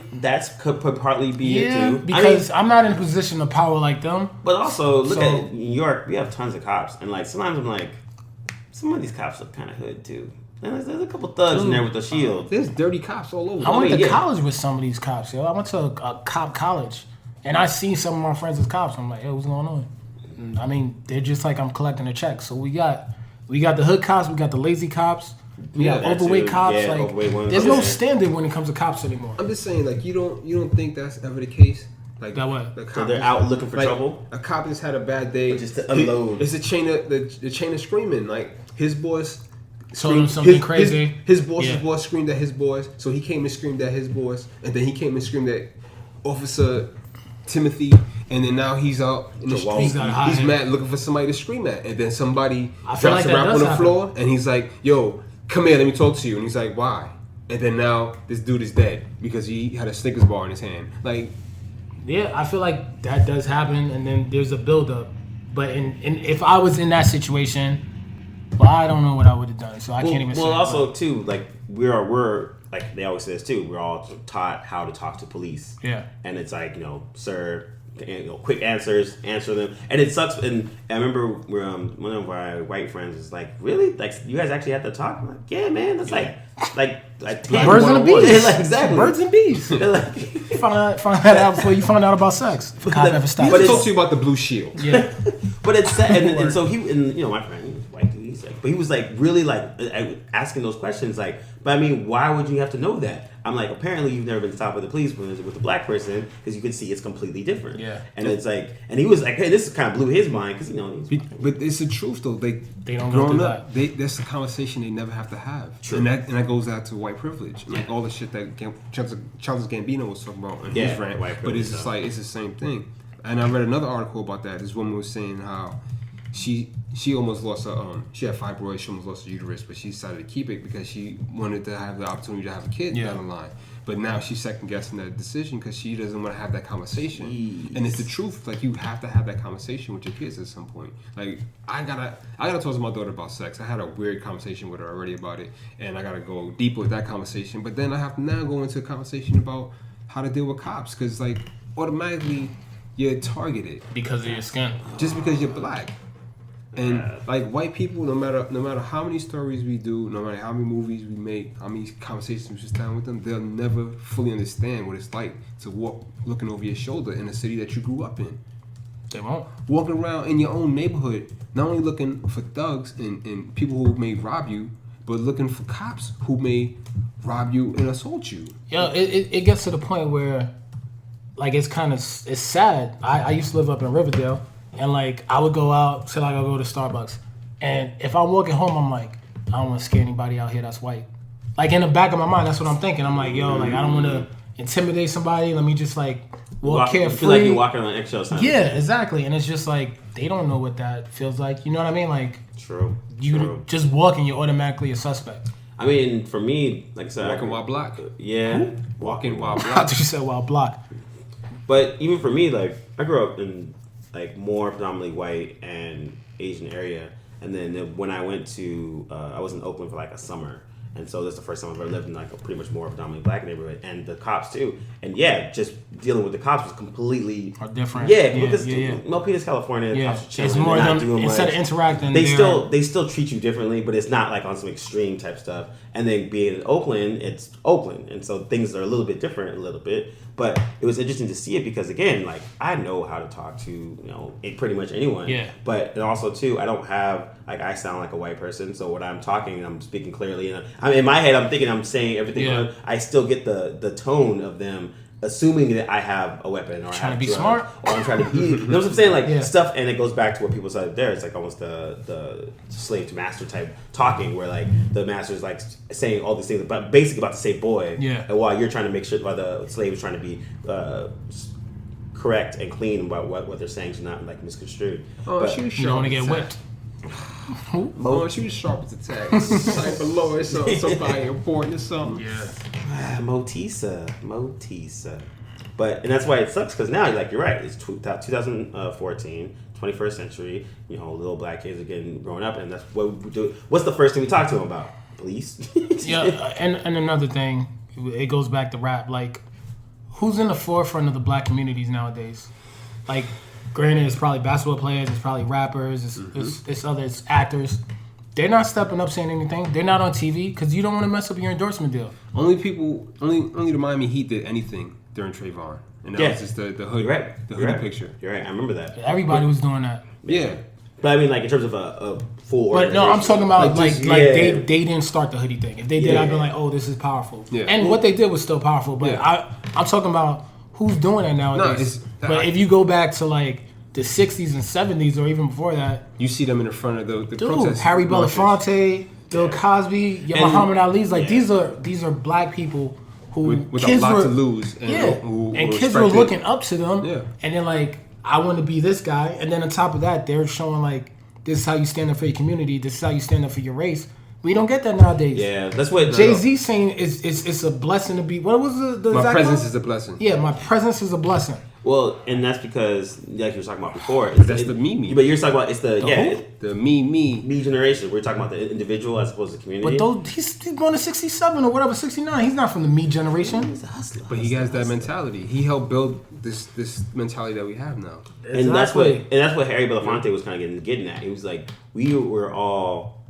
could partly be it too. Because I'm not in a position of power like them. But also, look So- at New York. We have tons of cops, and like sometimes I'm like, some of these cops look kind of hood too. And there's a couple thugs in there with a shield. There's dirty cops all over. I went to yeah. college with some of these cops, yo. I went to a cop college, and I seen some of my friends as cops. I'm like, yo, what's going on? I mean, they're just like I'm collecting a check. So we got the hood cops, we got the lazy cops, we Yeah, got that overweight too. cops. Yeah, like, overweight ones. there's no Yeah. standard when it comes to cops anymore. I'm just saying, like you don't think that's ever the case? Like That what? the So cop they're is- out looking for like, trouble. A cop just had a bad day. Just to unload. It's the chain of screaming. Like his boss Told him something crazy. His boss's Yeah. boss screamed at his boss, so he came and screamed at his boss, and then he came and screamed at Officer Timothy, and then now he's out in the The street. walls. He's gotta hide He's him. mad looking for somebody to scream at, and then somebody I feel drops like a that rap does on the happen. floor, and he's like, "Yo, come here, let me talk to you." And he's like, "Why?" And then now this dude is dead because he had a Snickers bar in his hand. Like, Yeah, I feel like that does happen, and then there's a buildup. But if I was in that situation, well, I don't know what I would have done, so I can't even say. Well, also too, like we're like they always say this too. We're all taught how to talk to police. Yeah. And it's like, sir, quick answers, answer them, and it sucks. And I remember one of my white friends was like, "Really? Like you guys actually have to talk?" I'm like, "Yeah, man. That's like birds and the bees. Like, exactly. Birds and bees. They're like, find that out before you find out about sex. If a cop ever stops. let me it's- talk to you about the blue shield. Yeah. but it's sad, and so my friend, he was white dude, he's like, but he was like really like asking those questions, like, but I mean, why would you have to know that? I'm like, apparently you've never been stopped by the police with a black person because you can see it's completely different. Yeah. And it's like, and he was like, hey, this kind of blew his mind because But it's the truth though. They don't go growing through up. That's a conversation they never have to have. True. And that goes out to white privilege. Like all the shit that Charles Gambino was talking about in Yeah, his rant. white But privilege it's just stuff. like it's the same thing. And I read another article about that. This woman was saying how she almost lost her she had fibroids. She almost lost her uterus, but she decided to keep it because she wanted to have the opportunity to have a kid down the line. But now she's second guessing that decision because she doesn't want to have that conversation. Jeez. And it's the truth. Like you have to have that conversation with your kids at some point. Like I gotta talk to my daughter about sex. I had a weird conversation with her already about it, and I gotta go deeper with that conversation. But then I have to now go into a conversation about how to deal with cops because like automatically you're targeted Because of your skin. just because you're black. And like white people, no matter how many stories we do, no matter how many movies we make, how many conversations we sit down with them, they'll never fully understand what it's like to walk looking over your shoulder in a city that you grew up in. They won't. Walking around in your own neighborhood, not only looking for thugs and people who may rob you, but looking for cops who may rob you and assault you. Yo, it gets to the point where, like, it's sad. I used to live up in Riverdale, and like I would go out till I go to Starbucks, and if I'm walking home, I'm like, I don't want to scare anybody out here that's white. Like in the back of my mind, that's what I'm thinking. I'm like, yo, like I don't want to intimidate somebody. Let me just like walk You carefree. feel like you're walking on eggshells. Yeah, exactly. And it's just like they don't know what that feels like. You know what I mean? Like True. you just walking, you're automatically a suspect. I mean, for me, like I said, Walking while black. Yeah, Walking while I black. thought you said wild block. But even for me, like I grew up in like more predominantly white and Asian area, and then when I went to, I was in Oakland for like a summer, and so that's the first time I've ever lived in like a pretty much more predominantly black neighborhood, and the cops too, and yeah, just dealing with the cops was completely different. Yeah, because yeah. Milpitas, California, the Yeah, cops are chilling. it's more they're not them doing instead much. of interacting. They still treat you differently, but it's not like on some extreme type stuff. And then being in Oakland, it's Oakland, and so things are a little bit different, a little bit. But it was interesting to see it because again, like I know how to talk to pretty much anyone. Yeah. But and also too, I don't have like I sound like a white person, so when I'm talking, I'm speaking clearly, and I mean in my head, I'm thinking I'm saying everything. Yeah. I still get the tone of them. Assuming that I have a weapon or I Trying have to be drugs, smart. or I'm trying to be, you know what I'm saying? Like Yeah. stuff, and it goes back to what people said there. It's like almost the slave to master type talking, where like the master is like saying all these things about basically about to say boy, Yeah. and while you're trying to make sure, while the slave is trying to be correct and clean about what they're saying, so not like misconstrued. Oh, But- she was You don't want to sharp get as whipped. Oh, she was sharp as a tack. Type of lawyer, somebody important or something. Yeah. Motisa. But and that's why it sucks because now you're right. It's 2014, 21st century. Little black kids are getting grown up, and that's what we do. What's the first thing we talk to them about? Police. Yeah, and another thing, it goes back to rap. Like, who's in the forefront of the black communities nowadays? Like, granted, it's probably basketball players, it's probably rappers, it's actors. They're not stepping up saying anything. They're not on TV because you don't want to mess up your endorsement deal. Only the Miami Heat did anything during Trayvon, and that was just the hood, You're right. the You're hoodie right. picture. You're right. I remember that. Everybody was doing that. Yeah, But I mean, like in terms of a full. But no, I'm talking about like yeah. they didn't start the hoodie thing. If they did, Yeah. I'd be like, oh, this is powerful. Yeah. And what they did was still powerful. But Yeah. I'm talking about who's doing that nowadays. But if you go back to like the 60s and 70s or even before that, you see them in the front of the dude, protest Harry marches. Belafonte, Bill Cosby, Muhammad Ali's, like these are black people who with a kids lot were, to lose, and and who kids were respected- looking up to them, Yeah. and then like I want to be this guy, and then on top of that, they're showing like this is how you stand up for your community, this is how you stand up for your race. We don't get that nowadays. Yeah, that's what Jay-Z saying it's a blessing to be. What was the My exact presence quote? is a blessing. Yeah, my presence is a blessing. Well, and that's because, like you were talking about before, That's the me. But you're talking about it's the who? The me. me generation. We're talking about the individual as opposed to community. But those he's born in 67 or whatever, 69. He's not from the me generation. He's a hustler. But he has that mentality. He helped build this mentality that we have now. And that's what Harry Belafonte was kind of getting at. He was like, we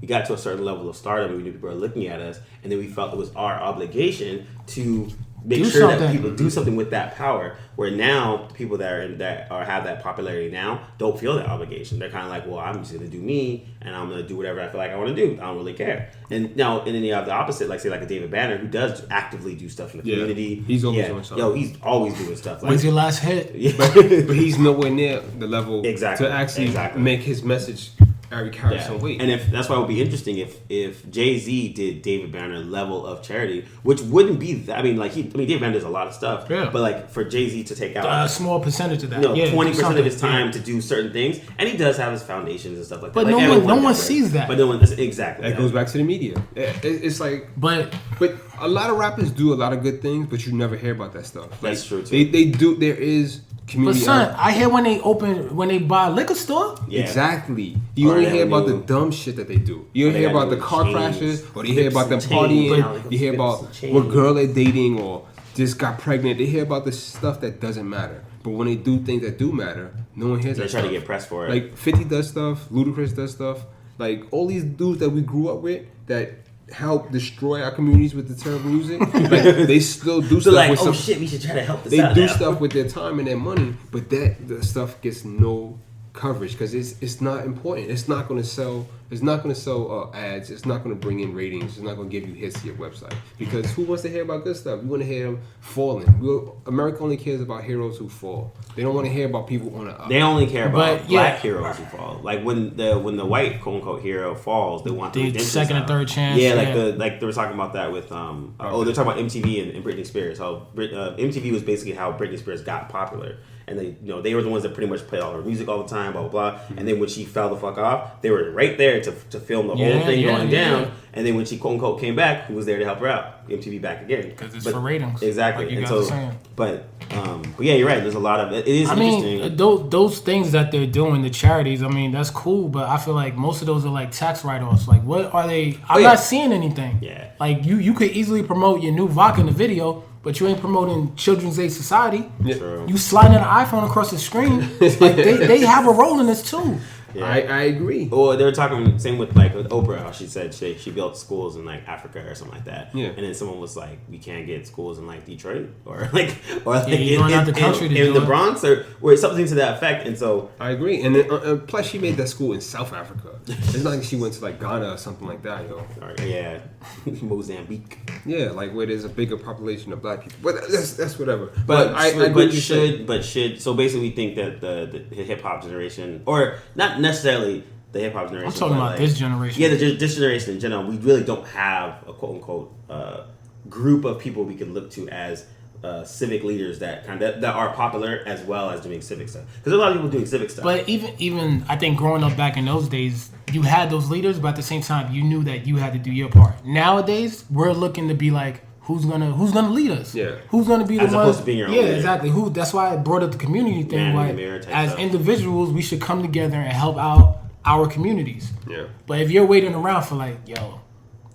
got to a certain level of stardom, and we knew people were looking at us, and then we felt it was our obligation to make Do sure that something. people do something with that power. Where now the people that have that popularity now don't feel that obligation. They're kind of like, well, I'm just gonna do me, and I'm gonna do whatever I feel like I want to do. I don't really care. And then you have the opposite, like say like a David Banner who does actively do stuff in the community. He's always doing something. He's always doing stuff. When's your last hit? But he's nowhere near the level Exactly. to actually Exactly. make his message carry some weight. And if that's why it would be interesting if Jay-Z did David Banner level of charity, which wouldn't be that. I mean, David Banner does a lot of stuff. Yeah. But like for Jay-Z to take out A small percentage of that. 20% of his something. time to do certain things, and he does have his foundations and stuff like But that. Like no everyone one does, sees that. But no one exactly. that goes back to the media. It's like, But but a lot of rappers do a lot of good things, but you never hear about that stuff. Like, That's true, too. They do. There is community. son, I hear when they buy a liquor store. Yeah. Exactly. You Or only they hear about the do- dumb shit that they do. You don't they hear got about the new car chains, crashes, or you hear about them clips and chains, partying. You hear about clips and what chains. girl they're dating, or just got pregnant. They hear about the stuff that doesn't matter. But when they do things that do matter, no one hears They that try stuff. to get pressed for it. Like 50 does stuff, Ludacris does stuff. Like all these dudes that we grew up with that help destroy our communities with the terrible music. Like they still do so stuff like, with oh some, shit, we should try to help this they out do now. stuff with their time and their money, but the stuff gets no coverage because it's not important. It's not going to sell. It's not going to sell ads. It's not going to bring in ratings. It's not going to give you hits to your website because who wants to hear about good stuff? We want to hear them falling. America only cares about heroes who fall. They don't want to hear about people on the up. They only care about black heroes who fall. Like when the white quote unquote hero falls, they want the redemption second and third chance. Yeah, like they were talking about that with they're talking about MTV and Britney Spears. How MTV was basically how Britney Spears got popular. And they were the ones that pretty much played all her music all the time, blah, blah, blah. Mm-hmm. And then when she fell the fuck off, they were right there to film the whole thing going down. And then when she, quote unquote, came back, who was there to help her out? MTV back again. Because it's for ratings. Exactly. Like you guys are saying. But yeah, you're right. There's a lot of it. It is interesting. I mean, those things that they're doing, the charities, I mean, that's cool. But I feel like most of those are like tax write-offs. Like, what are they? I'm not seeing anything. Yeah. Like, you could easily promote your new vodka in the video, but you ain't promoting Children's Aid Society. True. You sliding an iPhone across the screen. Like they have a role in this too. Yeah. I agree. Or they were talking same with Oprah, how she said she built schools in like Africa or something like that. Yeah. And then someone was like, we can't get schools in like Detroit or in the Bronx or something to that effect. And so I agree. And then, plus she made that school in South Africa. It's not like she went to like Ghana or something like that, yo. Yeah, Mozambique. Yeah, like where there's a bigger population of black people. But that's whatever. So basically we think that the hip hop generation, or not necessarily the hip hop generation. I'm talking about this generation. Yeah, this generation in general. We really don't have a quote unquote group of people we can look to as civic leaders that are popular as well as doing civic stuff. Because a lot of people doing civic stuff. But even I think growing up back in those days, you had those leaders, but at the same time, you knew that you had to do your part. Nowadays, we're looking to be like, who's gonna lead us? Yeah. Who's gonna be the one? As opposed to being your own leader. Exactly. That's why I brought up the community thing. As stuff. Individuals, we should come together and help out our communities. Yeah. But if you're waiting around for like, yo,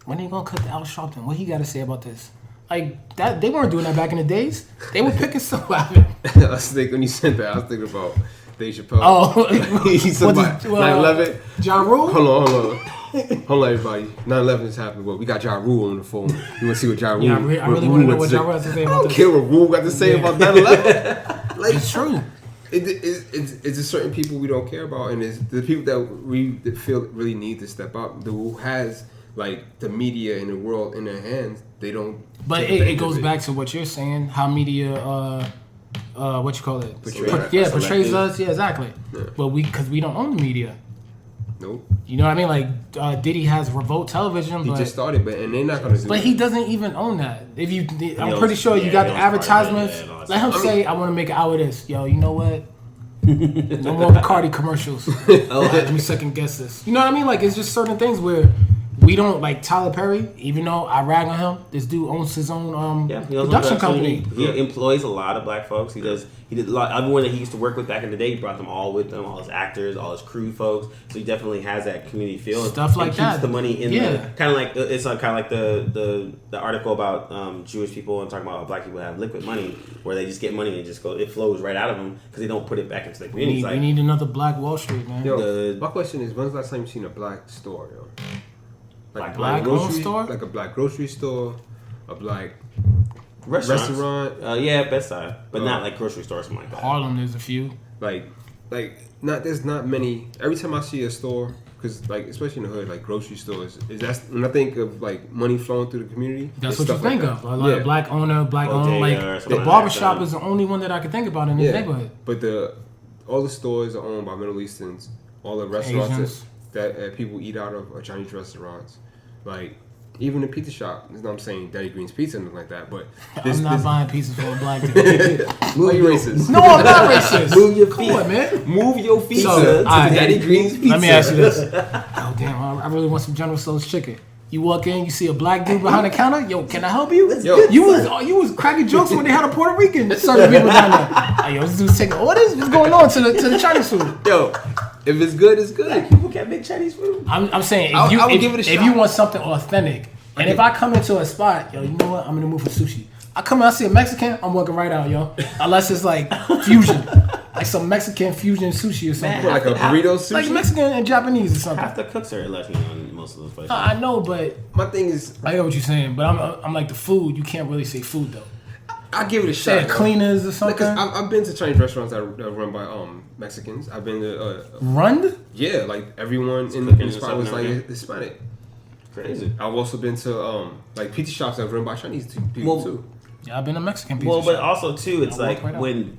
when are you gonna cut the Al Sharpton? What he got to say about this? Like that, they weren't doing that back in the days. They were picking stuff out. I was thinking when you said that, I was thinking about Dave Chappelle. Oh, he said about 9/11. Ja Rule. Hold on, everybody. 9/11 is happening. Well, we got Ja Rule on the phone. You want to see what Ja Rule? Yeah, I really want to know what Ja Rule has to say about this. I don't care what Rule got to say about 9/11. Like, it's true. It's just certain people we don't care about, and it's the people that we feel really need to step up. Who has like the media in the world in their hands? They don't. But it goes back to what you're saying. How media, what you call it? Portrays us. Yeah, exactly. Yeah. But because we don't own the media. Nope. You know what I mean? Like Diddy has Revolt Television. He just started, and they're not going to do. But he doesn't even own that. I'm pretty sure you got the advertisements. Let him say, "I want to make an hour of this." Yo, you know what? No more Bacardi commercials. Let me second guess this. You know what I mean? Like it's just certain things where we don't like Tyler Perry. Even though I rag on him, this dude owns his own production company. He employs a lot of black folks. He did a lot. Everyone that he used to work with back in the day, he brought them all with him, all his actors, all his crew folks. So he definitely has that community feel. Stuff like that. Keeps the money in the kind of like it's kind of like the article about Jewish people and talking about how black people have liquid money, where they just get money and just it flows right out of them because they don't put it back into the community. We need another Black Wall Street, man. Yo, my question is, when's the last time you seen a black store, yo? Like a black grocery store? Like a black grocery store, a black restaurant. Yeah, Best Side, but not like grocery store or something like that. Harlem, there's a few. There's not many. Every time I see a store, because like especially in the hood, like grocery stores, when I think of like money flowing through the community. That's what you think of. Like a black owner, black owner. Like the barbershop is the only one that I can think about in this neighborhood. But all the stores are owned by Middle Easterns. All the restaurants that people eat out of are Chinese restaurants. Like, even the pizza shop, you know what I'm saying, Daddy Green's Pizza and nothing like that, but... I'm not buying pizzas for a black dude. Are you racist? No, I'm not racist. Move your feet. Come on, man. Move your feet to Daddy Green's Pizza. Let me ask you this. Oh, damn, I really want some General Tso's chicken. You walk in, you see a black dude behind the counter. Yo, can I help you? You was cracking jokes when they had a Puerto Rican serving people down there. Hey, yo, this dude's taking orders? What's going on to the Chinese food? Yo, if it's good, it's good. Black people can't make Chinese food. I'm saying, I would give it a shot. If you want something authentic, and if I come into a spot, yo, you know what? I'm in the mood for sushi. I come in, I see a Mexican, I'm walking right out, yo. Unless it's like fusion. Like some Mexican fusion sushi or something. Like a burrito sushi? Like Mexican and Japanese or something. Half the cooks are Latino in most of those places. I know, but... My thing is... I get what you're saying, but I'm like the food, you can't really say food, though. I give it a Say shot. cleaners or something. Because I've been to Chinese restaurants that are run by Mexicans. I've been to Run? yeah, like everyone in the spot was like Hispanic. Crazy. I've also been to like pizza shops that are run by Chinese people too. Yeah, I've been to Mexican pizza. Well, but shop. also too, it's I'll like walk right when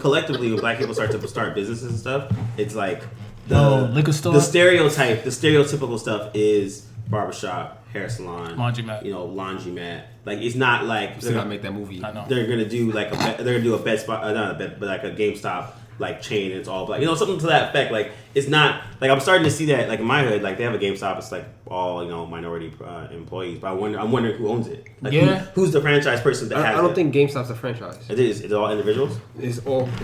collectively when black people start businesses and stuff, it's like liquor store, the stereotypical stuff is barbershop, hair salon, laundromat. Laundromat. Like it's not like Still gotta make that movie. I know. they're gonna do like they're gonna do a Bed Spot, not a Bed, but like a GameStop like chain. And it's all black, something to that effect. Like it's not like I'm starting to see that like in my hood, like they have a GameStop. It's like all minority employees. But I'm wondering who owns it. Like, who's the franchise person that has it? I don't think GameStop's a franchise. It is. It's all individuals. It's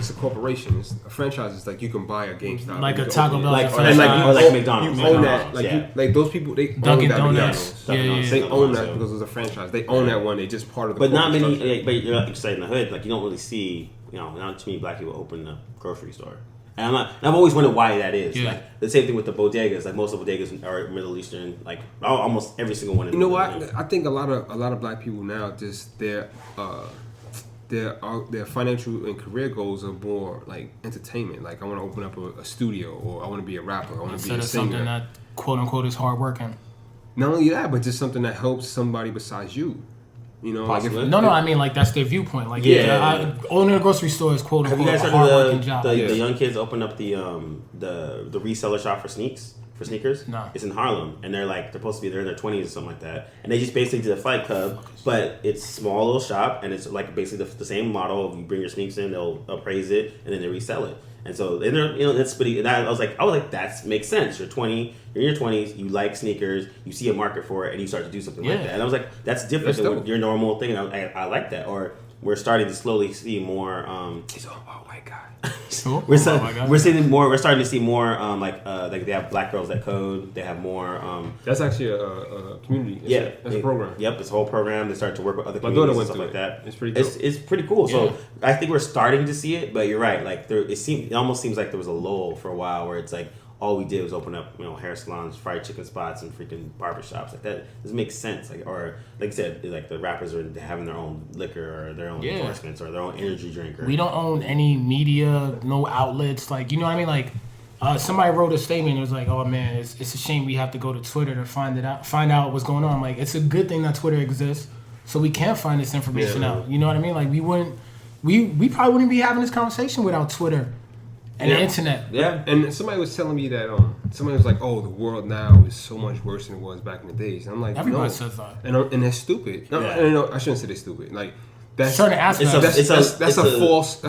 a corporation. It's a franchise. It's like you can buy a GameStop, like a Taco Bell, like, franchise. or like McDonald's. You own that. Like those people, they Dunkin' own that. Donuts. Yeah. They own that because it's a franchise. They own that one. They just part of the. But not many. structure. But you're like you say in the hood, like you don't really see. Not too many black people open a grocery store. And I've always wondered why that is. Yeah. Like the same thing with the bodegas. Like most of the bodegas are Middle Eastern. Like almost every single one. You know what? I think a lot of black people now just their financial and career goals are more like entertainment. Like I want to open up a studio, or I want to be a rapper. I want to be a singer. Instead of something that quote unquote is hard working. Not only that, but just something that helps somebody besides you. Like I mean like that's their viewpoint. Like owning a grocery store is quote unquote a hard working job. The young kids open up the reseller shop for sneakers. No. It's in Harlem, and they're supposed to be in their 20s or something like that, and they just basically did a Fight Club, but it's a small little shop, and it's like basically the same model of you bring your sneakers in, they'll appraise it, and then they resell it. And so, that's pretty. And I was like, that makes sense. You're 20, you're in your 20s, you like sneakers, you see a market for it, and you start to do something like that. And I was like, that's different than your normal thing. And I like that. Or we're starting to slowly see more. He's all about white guy. We're starting to see more like they have black girls that code. They have more. That's actually a community. That's a program. Yep, it's a whole program. They start to work with other My communities daughter and went stuff like that. It's pretty cool. It's pretty cool. So I think we're starting to see it, but you're right. Like it almost seems like there was a lull for a while where it's like all we did was open up, hair salons, fried chicken spots, and freaking barbershops. Like that doesn't make sense. Or like I said, like the rappers are having their own liquor or their own endorsements or their own energy drink. We don't own any media, no outlets. Like, you know what I mean? Like, somebody wrote a statement. It was like, "Oh man, it's a shame we have to go to Twitter to find out what's going on." Like, it's a good thing that Twitter exists, so we can find this information out. You know what I mean? Like, we probably wouldn't be having this conversation without Twitter. And the internet. Yeah. And somebody was telling me that somebody was like, "Oh, the world now is so much worse than it was back in the days." And I'm like, everybody says that. And that's stupid. No, I shouldn't say they're stupid. Like that's certain aspects. That's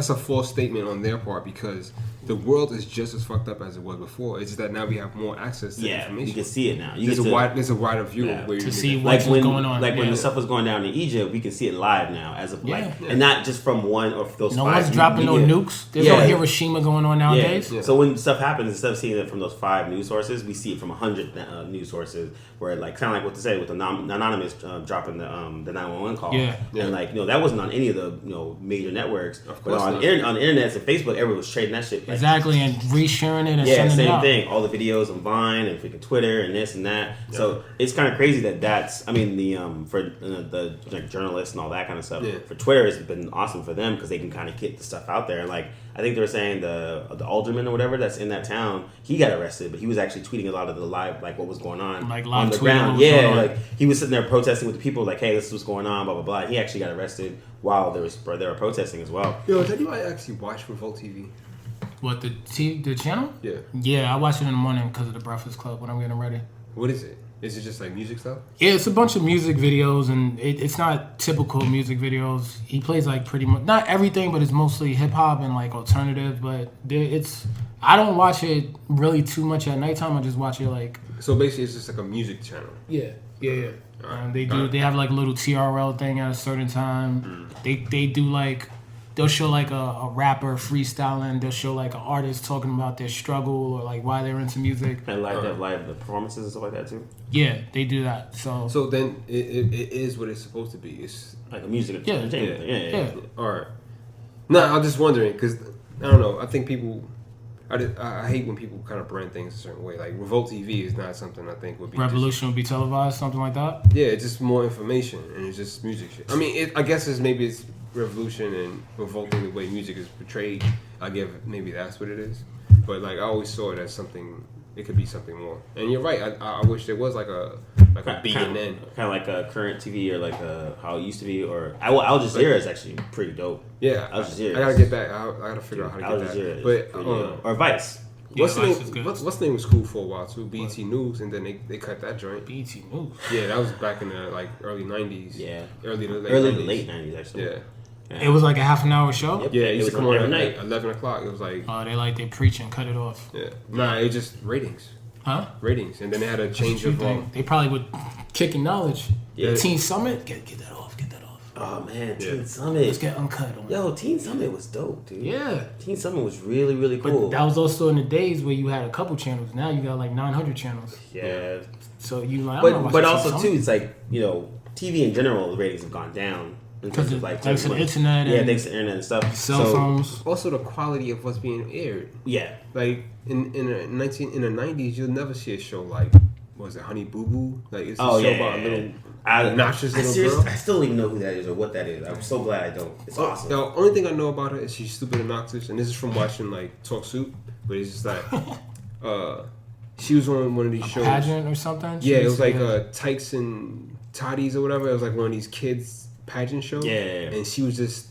a false statement on their part, because the world is just as fucked up as it was before. It's just that now we have more access to information. You can see it now. There's a wider view of where to see what's going on. Like when the stuff was going down in Egypt, we can see it live now, and not just from one or those. No one's dropping no nukes. There's no Hiroshima going on nowadays. So when stuff happens, instead of seeing it from those 5 news sources, we see it from 100 news sources. Where kind of like what to say with the anonymous dropping the 911 call. And that wasn't on any of the major networks. But on the internet and Facebook, everyone was trading that shit. Exactly, and resharing it and sending it out. Same thing. All the videos on Vine and freaking Twitter and this and that. Yeah. So it's kind of crazy that's. I mean, for the journalists and all that kind of stuff. Yeah. For Twitter, it's been awesome for them because they can kind of get the stuff out there. And I think they were saying the alderman or whatever that's in that town, he got arrested, but he was actually tweeting a lot of the live what was going on on the ground. He was sitting there protesting with the people, like, hey, this is what's going on, blah blah blah. He actually got arrested while they were protesting as well. Yo, did anybody actually watch Revolt TV? What, the channel? Yeah. Yeah, I watch it in the morning because of the Breakfast Club when I'm getting ready. What is it? Is it just like music stuff? Yeah, it's a bunch of music videos, and it's not typical music videos. He plays pretty much, not everything, but it's mostly hip hop and alternative. But I don't watch it really too much at nighttime. I just watch it So basically, it's just like a music channel. Yeah. They have a little TRL thing at a certain time. They do they'll show a rapper freestyling. They'll show an artist talking about their struggle or why they're into music. And live the performances and stuff like that too. Yeah, they do that. So then it is what it's supposed to be. It's like a music entertainment thing. Yeah. All right. No, I'm just wondering because I don't know. I think people. I hate when people kind of brand things a certain way. Like Revolt TV is not something I think would be. Revolution would be televised, something like that. Yeah, it's just more information and it's just music shit. I mean, I guess it's revolution and revolting the way music is portrayed. I give maybe that's what it is. But like I always saw it as something. It could be something more. And you're right. I wish there was like a beginning, kind of like a current TV or like how it used to be. Or Al Jazeera is actually pretty dope. Yeah, Al Jazeera. I gotta get that. I gotta figure out how to Al get Jazeera that. But or Vice. What's the Vice name? is good. What's the name was cool for a while too. BET News, and then they cut that joint. BET News. Yeah, that was back in the like early '90s. Yeah, early to late '90s actually. Yeah. It was like a half an hour show. Yep. Yeah, it used to come on every at night. 11 o'clock. It was like, Oh, they preach and cut it off. yeah. Nah, it just ratings. Huh? Ratings. And then they had a change of, They probably would kick in knowledge. Yeah. Teen Summit, get that off. Oh man, Yeah. Teen Summit. Let's get uncut on it. Yo, Teen Summit was dope, dude. Yeah. Teen Summit was really, really But cool. that was also in the days where you had a couple channels. Now you got like 900 channels. Yeah. So you like, I'm not But watching also Teen too, Summit. it's like, TV in general, the ratings have gone down in terms of like thanks to the much- internet Yeah, and thanks to the internet and stuff. cell phones. also the quality of what's being aired. Yeah. Like, in the 90s, you'll never see a show like, what was it, Honey Boo Boo? Like, it's a show about a little obnoxious little girl. I still don't even know who that is or what that is. I'm so glad I don't. It's awesome. The only thing I know about her is she's stupid and obnoxious, and this is from watching like Talk Soup, but it's just like she was on one of these shows. Pageant or something. Yeah, it was like Tykes and Toddies or whatever. It was like one of these kids pageant shows. Yeah. And she was just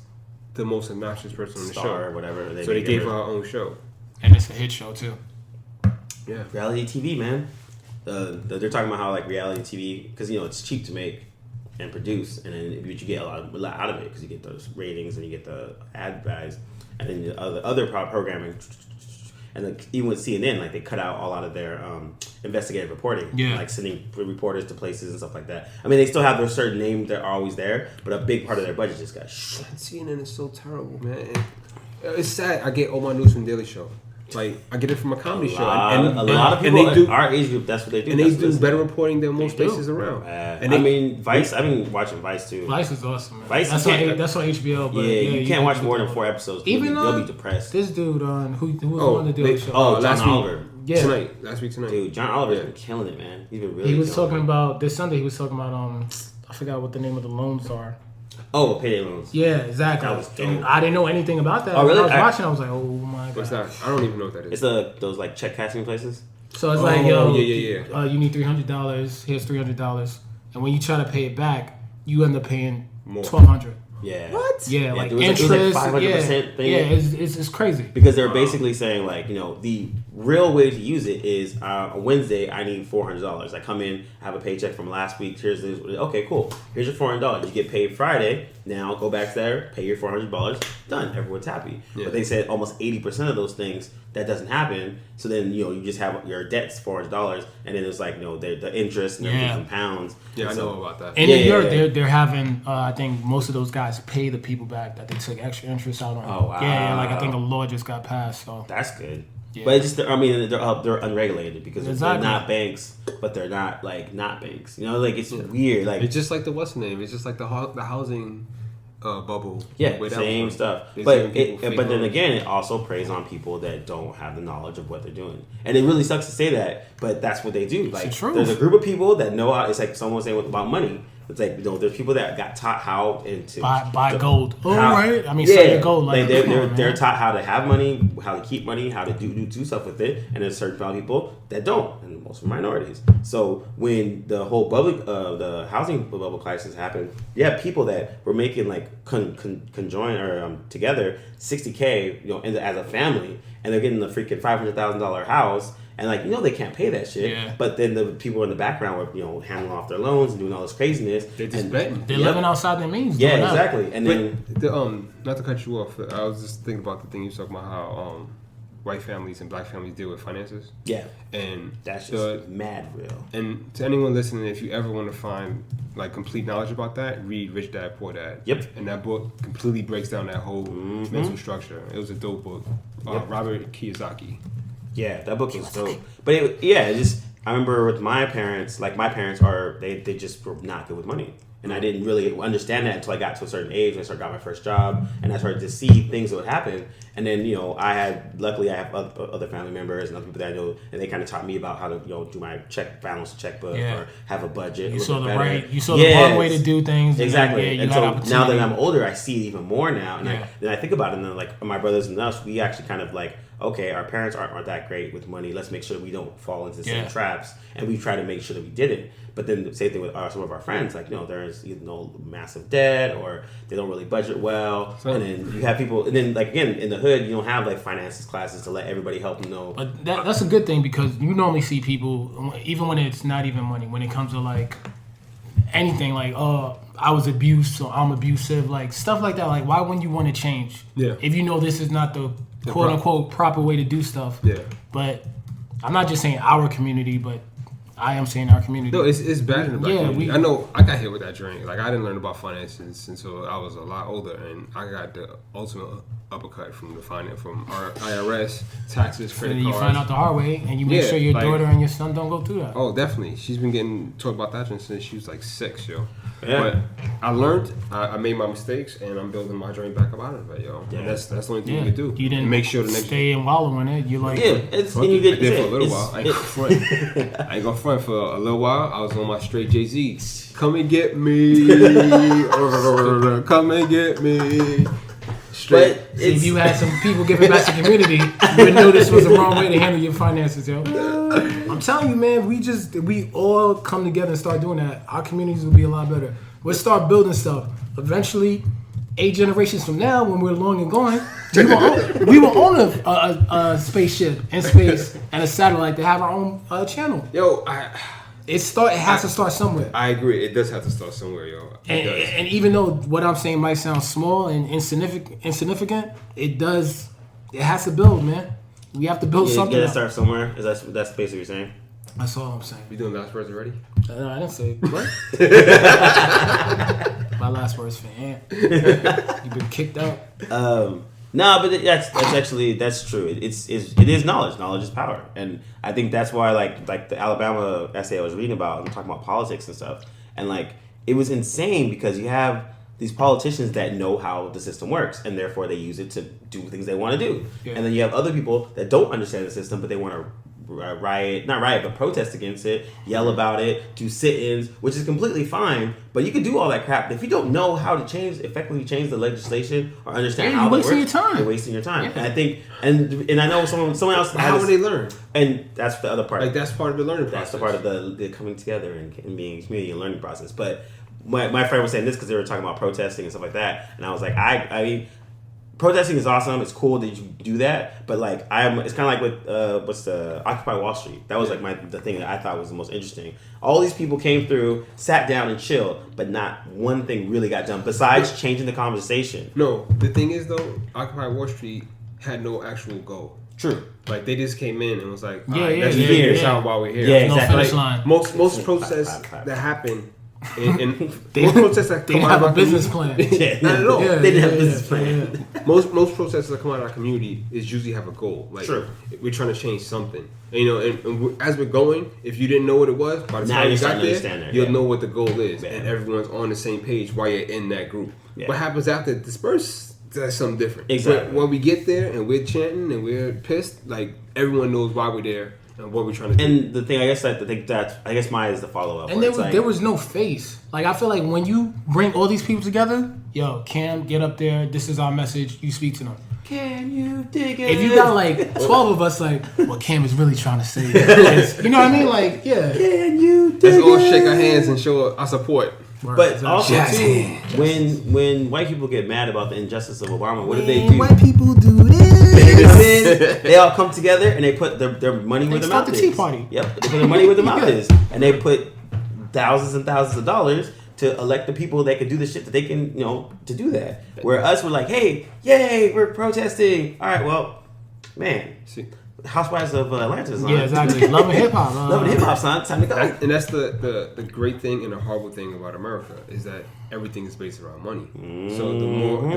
the most obnoxious person on the Star show. or whatever. So they gave her her own show. And it's a hit show too. Yeah. Reality TV, man. They're talking about how like reality TV, because it's cheap to make and produce, and then but you get a lot out of it because you get those ratings and you get the ad buys, and then the other programming. And like, even with CNN, like they cut out a lot of their investigative reporting, like sending reporters to places and stuff like that. I mean, they still have their certain names that are always there, but a big part of their budget just got shot. CNN is so terrible, man. It's sad. I get all my news from Daily Show. Like, I get it from a comedy show. And a lot of people in our age group, that's what they do. And they do better reporting than most places around. And Vice, I've been watching Vice too. Vice is awesome, man. Vice, that's on HBO. But you can't watch more than 4 episodes. Even you'll be depressed. This dude who was on the Daily Show. Oh, last John Oliver. Yeah. Last week tonight. Dude, John Oliver's been killing it, man. He's been really. He was talking about this Sunday. He was talking about I forgot what the name of the loans are. Oh, payday loans. Yeah, exactly. That was dope. And I didn't know anything about that. Oh, really? When I was watching, I was like, oh my god. What's that? I don't even know what that is. It's those like check cashing places. So it's like, yo, you need $300. Here's $300, and when you try to pay it back, you end up paying more. $1,200. Yeah. What? Yeah, like it was interest. like 500% thing. Yeah, it's crazy. Because they're basically saying like, the real way to use it is on Wednesday I need $400. I come in, I have a paycheck from last week. Here's this. Okay, cool. Here's your $400. You get paid Friday. Now go back there, pay your $400. Done. Everyone's happy. Yeah. But they said almost 80% of those things that doesn't happen. So then you just have your debts $400, and then it's like the interest and everything compounds. Yeah, I know about that. In New York, they're having I think most of those guys pay the people back that they took extra interest out on. Oh wow. Yeah, like I think a law just got passed. So that's good. Yeah. But it's just, they're unregulated because they're not banks, but they're not not banks. Like it's weird. Like it's just like the what's name. It's just like the housing bubble. Yeah, same stuff. But then again, it also preys on people that don't have the knowledge of what they're doing, and it really sucks to say that, but that's what they do. Like there's a group of people that know how. It's like someone saying about money. It's like there's people that got taught how to buy gold. Right? I mean, sell your gold. Like they're taught how to have money, how to keep money, how to do stuff with it, and there's certain people that don't, and most are minorities. So when the whole the housing bubble crisis happened, you have people that were making like conjoined or together $60K, as a family, and they're getting the freaking $500,000 house. And they can't pay that shit. Yeah. But then the people in the background were handling off their loans and doing all this craziness. They're just betting. They're living outside their means. Yeah, exactly. And then not to cut you off, I was just thinking about the thing you were talking about how white families and black families deal with finances. Yeah. And that's just mad real. And to anyone listening, if you ever want to find like complete knowledge about that, read Rich Dad Poor Dad. Yep. And that book completely breaks down that whole mental structure. It was a dope book. Robert Kiyosaki. Yeah, that book was dope. But I remember with my parents, like my parents they just were not good with money. And I didn't really understand that until I got to a certain age. And I got my first job, and I started to see things that would happen. And then, luckily I have other family members and other people that I know, and they kind of taught me about how to, do my balance checkbook or have a budget. You saw the wrong way to do things. Exactly. And so now that I'm older, I see it even more now. And then I think about it, and then like my brothers and us, we actually kind of like, okay, our parents aren't that great with money. Let's make sure we don't fall into the same traps. And we try to make sure that we didn't. But then the same thing with some of our friends, like, there's massive debt, or they don't really budget well. And then you have people, and then like again, in the hood, you don't have like finances classes to let everybody help them know. But that's a good thing, because you normally see people, even when it's not even money, when it comes to like anything, like, I was abused, so I'm abusive, like stuff like that. Like, why wouldn't you want to change? Yeah. If you know this is not the quote unquote proper way to do stuff. Yeah. But I'm not just saying our community, but I am saying our community. No, it's bad in the black community. I know I got hit with that drink. Like, I didn't learn about finances until I was a lot older, and I got the ultimate uppercut from our IRS, taxes, credit cards. You find out the hard way, and you make sure your daughter and your son don't go through that. Oh, definitely. She's been getting taught about that since she was like 6, yo. Yeah. But I learned, I made my mistakes, and I'm building my dream back up out of it, yo. Yeah. And that's the only thing you can do. You didn't make sure stay and wallow in it. You like, I did for a little while. I ain't gonna front for a little while. I was on my straight Jay-Z. Come and get me. Come and get me. Straight. But if you had some people giving back to the community, you would know this was the wrong way to handle your finances, yo. I'm telling you, man, we all come together and start doing that. Our communities will be a lot better. We'll start building stuff. Eventually, 8 generations from now, when we're long and gone, we will own a spaceship in space and a satellite to have our own channel. Yo, it has to start somewhere. I agree. It does have to start somewhere, yo. And even though what I'm saying might sound small and insignificant, it does. It has to build, man. We have to build something. You gotta start somewhere. Is that's basically what you're saying? That's all I'm saying. You doing last words already? No, I didn't say what. My last words for Ant. You've been kicked out. No, but that's true. It is knowledge. Knowledge is power, and I think that's why like the Alabama essay I was reading about, I'm talking about politics and stuff, and like it was insane because you have these politicians that know how the system works, and therefore they use it to do things they want to do, and then you have other people that don't understand the system, but they want to protest against it, yell about it, do sit-ins, which is completely fine. But you can do all that crap. If you don't know how to effectively change the legislation or understand how it works, you're wasting your time. And I think, and I know someone else. How would they learn? And that's the other part. Like, that's part of the learning process. That's the part of the coming together and being a community and learning process. But my friend was saying this because they were talking about protesting and stuff like that, and I was like, I mean. Protesting is awesome. It's cool that you do that, but like it's kind of like with what's the Occupy Wall Street. That was like the thing that I thought was the most interesting. All these people came through, sat down and chilled, but not one thing really got done besides changing the conversation. No, the thing is though, Occupy Wall Street had no actual goal. True. Like they just came in and was like, let's figure this out while we're here. Yeah, exactly. No finish line. Most protests that happen. And most protests that come out of our business plan. Not at all. They didn't have a business plan. Most protests that come out of our community is usually have a goal. Like, True. We're trying to change something. And as we're going, if you didn't know what it was, by the time you got there, you'll know what the goal is, and everyone's on the same page while you're in that group. Yeah. What happens after disperse? That's something different. Exactly. But when we get there and we're chanting and we're pissed, like everyone knows why we're there. And what we're trying to do. And the thing, I guess mine is the follow up. And there was no face. Like, I feel like when you bring all these people together, yo, Cam, get up there. This is our message. You speak to them. Can you dig it? If you got like 12 of us, like, what Cam is really trying to say. You know what I mean? Like, yeah. Can you dig it? Let's all shake our hands and show our support. But also too, when white people get mad about the injustice of Obama, what do they do? White people do this. They all come together and they put their money where their mouth is. Tea Party. Yep, they put their money where their mouth is, and they put thousands and thousands of dollars to elect the people that can do the shit that they can, to do that. Where us, we're like, hey, yay, we're protesting. All right, well, man. See. Housewives of Atlanta is on. Yeah, exactly. Love and hip hop. Love and hip hop, son. Time to go. And that's the great thing and the horrible thing about America is that everything is based around money. Mm-hmm. So the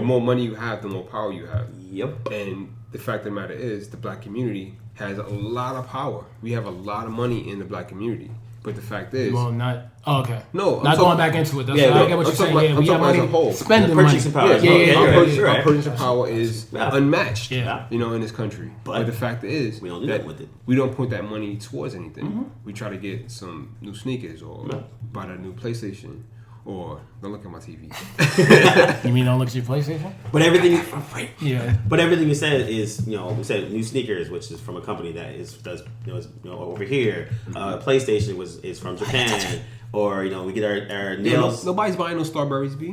more money you have, the more power you have. Yep. And the fact of the matter is, the black community has a lot of power. We have a lot of money in the black community. But the fact is, Well, not. Oh, okay. No, I'm not talking- going back into it. That's Yeah, I no, get what I'm you're saying. talking Yeah, about- we I'm got talking money, as a whole. spending The money. purchasing power. yeah, Yeah, yeah, our, you're purchasing, right. our purchasing power is Yeah. unmatched. Yeah. In this country. But the fact is, We don't do that with it. We don't put that money towards anything. Mm-hmm. We try to get some new sneakers or buy a new PlayStation. Or don't look at my TV. You mean don't look at your PlayStation? But everything, Yeah. but everything you said is, we said new sneakers, which is from a company that does over here. PlayStation is from Japan, or we get our nails. Nobody's buying no Starberries, B.